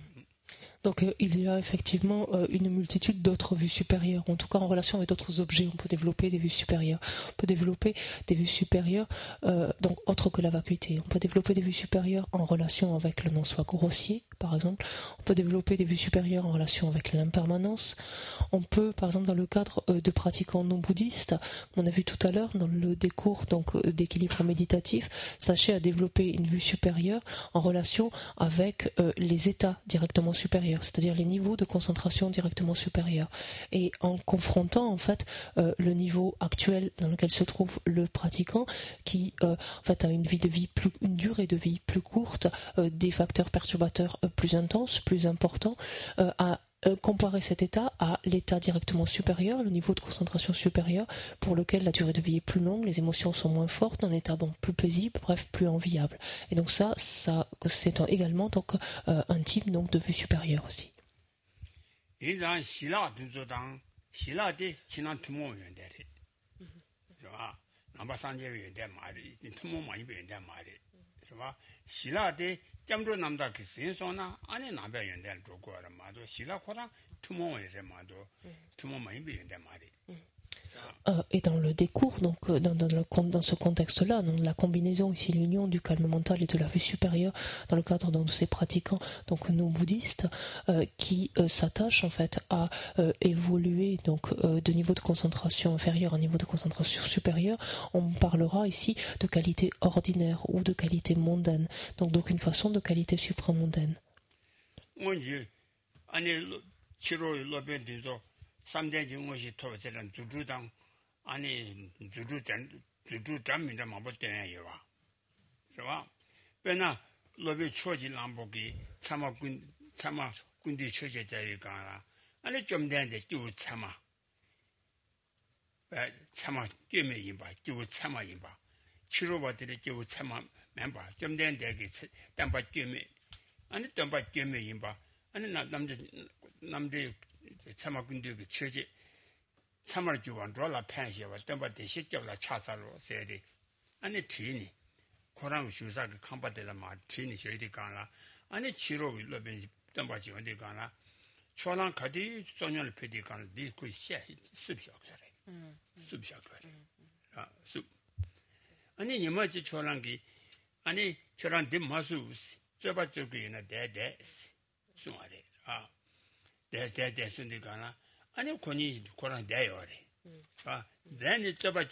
Donc il y a effectivement une multitude d'autres vues supérieures. En tout cas, en relation avec d'autres objets, on peut développer des vues supérieures. On peut développer des vues supérieures, donc autres que la vacuité. On peut développer des vues supérieures en relation avec le non-soi grossier, par exemple. On peut développer des vues supérieures en relation avec l'impermanence. On peut, par exemple, dans le cadre de pratiquants non bouddhistes, comme on a vu tout à l'heure dans le des cours donc d'équilibre méditatif, sachez à développer une vue supérieure en relation avec les états directement supérieurs, c'est-à-dire les niveaux de concentration directement supérieurs, et en confrontant en fait le niveau actuel dans lequel se trouve le pratiquant, qui en fait a une durée de vie plus courte, des facteurs perturbateurs plus intenses, plus importants, à comparer cet état à l'état directement supérieur, le niveau de concentration supérieur, pour lequel la durée de vie est plus longue, les émotions sont moins fortes, un état plus paisible, bref, plus enviable. Et donc ça c'est également donc un type donc de vue supérieure aussi. 점도 남다 그 senso나 안에 남배 연대를 두고 하라 마도 시라코랑 투모에래 마도 투모 많이 비는데 말이. Et dans le décours, donc dans ce contexte-là, donc la combinaison ici, l'union du calme mental et de la vue supérieure dans le cadre donc, de ces pratiquants donc non bouddhistes qui s'attachent en fait à évoluer donc de niveau de concentration inférieur à un niveau de concentration supérieur, on parlera ici de qualité ordinaire ou de qualité mondaine, donc d'aucune façon de qualité supramondaine. 삼대 중것이 토제는 주주당 아니 주주잠이다 마버때요 와. 그래봐. 배나 로비 초지 람보기 참아군디 초제자이가 아니 좀 된데 주 참아. 참아 깨매 임바 주 참아 임바. 치료받들이 주 참아 멤버 좀 된데 그 담바 깨매 아니 담바 깨매 임바 아니 남대 참아군데 그 처지 참을 주원 돌아 판시와 덤바 대식적라 차사로 세디 아니 티니 코랑 주사 그 컴바데라 마 티니 저희들 가라 아니 치료 로벤 덤바 지원데 가라 초랑 가디 소년을 페디 가라 니그 셰 습샤가래 습샤가래 아습 아니 니마지 초랑기 아니 초랑 dim마수 저바적이나 대대 수마래 대순디가나 아니 권이 고랑 대요래 then 저바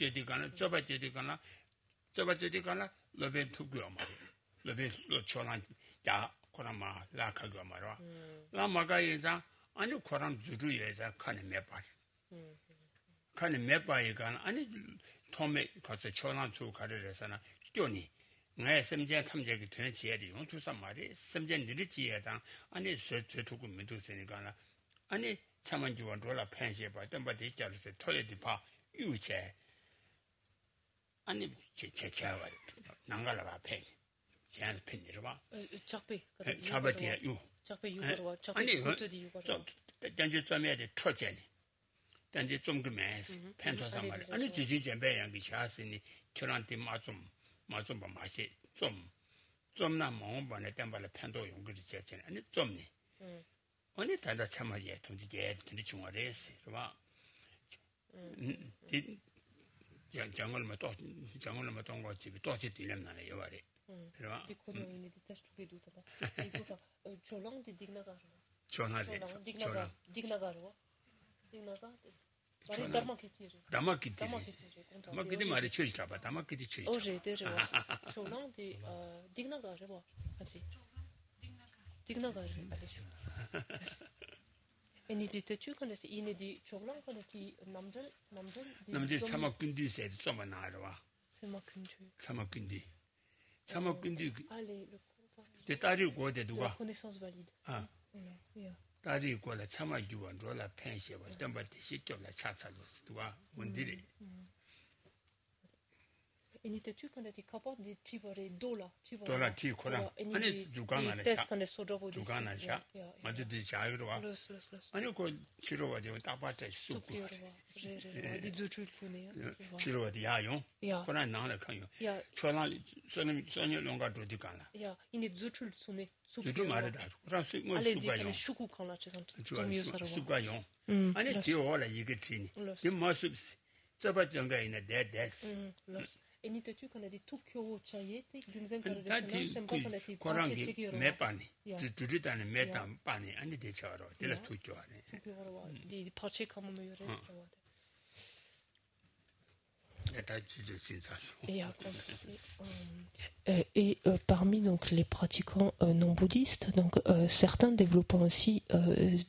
제디가나 로벤 투고요 말이야. 로벤 초란 야 코라마 라카고 말아. 라마가 예자 아니 코람 주루예자 칸에 매발. 칸에 매발이가 아니 토메 가서 초란 주 가르래서나 뛰니 내 심전 탐색이 되는 지혜리 용투산 말이 심전 느리지에당 아니 저두고 믿으시니까 아니 참만주원 돌아 펜시에 봐 덤바디 자르세 토레디파 유체 아니 제체와 난가라 펜 제한 펜이라 봐 작배 차바디야 유 작배 유거와 작배 아니 고트디 유거와 단지 점에데 트로제니 단지 좀 그메스 펜토산 말이 아니 지지 잼배양 그 샤스니 저한테 맞좀 봐 맛이 좀나 먹어봐네 땜발에 펜도 용거리 제체 아니 좀니 아니 다다 참아야 통지게 근데 중화래스 봐 장을만 또 거지 또 지딜lem나네 요바리 그래 디코노니 디테스트 베두다 이거다 조랑 디digna가 조나래 digna가로 말이 다마키티 말이 쳐지다 봐 다마키티 쳐지 어제 되죠 조랑 디 digna가를 봐 같이 digna가를 알죠 이니디테추 connais 이니디 조랑 connais 남들 참아꾼디세 좀 나와 참아꾼디 allez 내 딸이 고대 누가 connaissance valide 딸이 고라 참아주원 돌아 펜시에 봐 덤바티 시점라 차차로스 누가 뭔들이 이니테추 connais capable de tirer dollar 티 코랑 아니 두강하나 샤 두강하나 샤 맞지 자유로 와 아니 그 치료가지고 따바테 쑥고 치료가지 야용 그러나 나를 kan요 초랑 선이 longa 도디가나 야 이니 주출 손에 쑥도 말이다 그럼 쑥뭐 쑥가용 슈구 칸라 좀 쑥가용 아니 디오라 이게 티니 이 마습스 저바정가 있는 데데스 이니테추 connais Tokyo 차예테 김생 코랑기 매빠니 두두다네 매단 빠니 아니 대처로 들어 투조하네 디 파체 카모메 요레스와 Et parmi donc les pratiquants non bouddhistes, donc certains développant aussi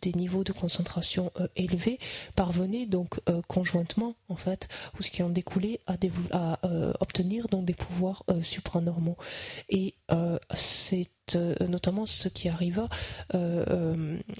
des niveaux de concentration élevés, parvenaient donc conjointement en fait, ou ce qui en découlait à obtenir donc des pouvoirs supranormaux. Et c'est notamment ce qui arriva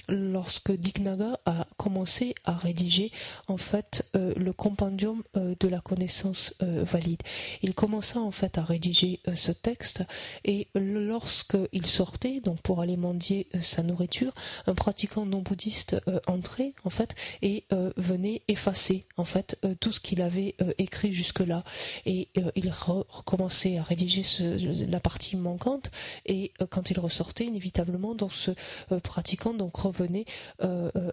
lorsque Dignaga a commencé à rédiger en fait le compendium de la connaissance valide. Il commença en fait à rédiger ce texte et lorsque il sortait donc pour aller mendier sa nourriture, un pratiquant non bouddhiste entrait en fait et venait effacer en fait tout ce qu'il avait écrit jusque-là et il recommençait à rédiger la partie manquante et quand il ressortait inévitablement donc ce pratiquant donc revenait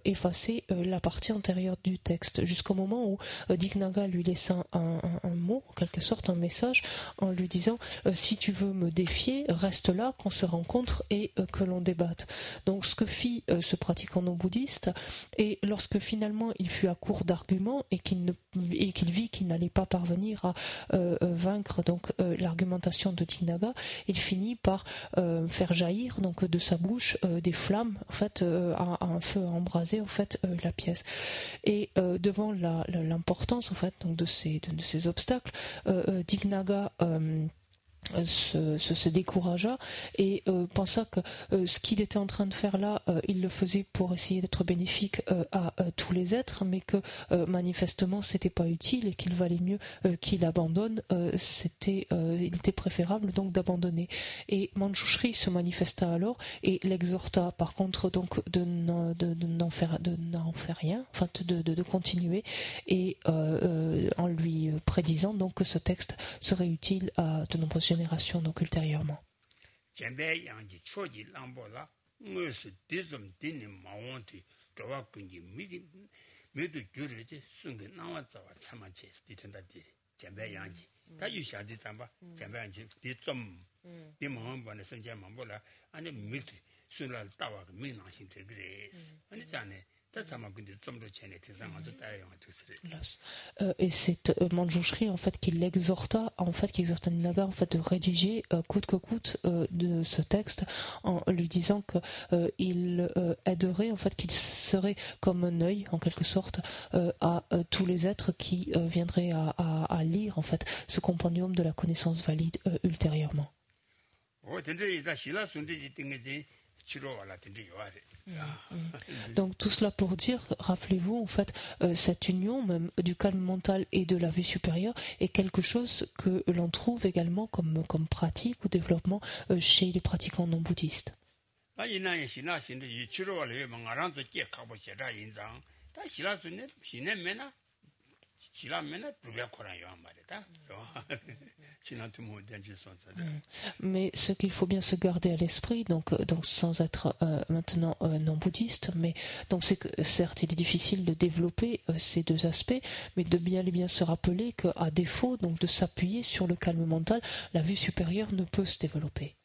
effacer la partie antérieure du texte jusqu'au moment où Dignaga lui laissa un mot, en quelque sorte un message en lui disant si tu veux me défier reste là qu'on se rencontre et que l'on débatte. Donc ce que fit ce pratiquant non bouddhiste et lorsque finalement il fut à court d'arguments et qu'il vit qu'il n'allait pas parvenir à vaincre donc l'argumentation de Dignaga, il finit par faire jaillir donc de sa bouche des flammes en fait à un feu à embraser en fait la pièce et devant l'importance en fait donc de ces obstacles Dignaga se découragea et pensa que ce qu'il était en train de faire là, il le faisait pour essayer d'être bénéfique à tous les êtres, mais que manifestement c'était pas utile et qu'il valait mieux qu'il abandonne. Il était préférable donc d'abandonner. Et Manjushri se manifesta alors et l'exhorta par contre donc de n'en faire rien, enfin de continuer et en lui prédisant donc que ce texte serait utile à de nombreuses génération donc ultérieurement. Et c'est Manjushri en fait qui l'exhorta, qui exhorta Ninagar en fait de rédiger coûte que coûte de ce texte en lui disant que il aiderait en fait, qu'il serait comme un œil en quelque sorte à tous les êtres qui viendraient à lire en fait ce compendium de la connaissance valide ultérieurement. Donc tout cela pour dire, rappelez-vous en fait, cette union même du calme mental et de la vue supérieure est quelque chose que l'on trouve également comme pratique ou développement chez les pratiquants non bouddhistes. Mais ce qu'il faut bien se garder à l'esprit, donc sans être maintenant non bouddhiste, mais donc c'est que certes il est difficile de développer ces deux aspects, mais de bien se rappeler qu'à défaut donc de s'appuyer sur le calme mental, la vue supérieure ne peut se développer.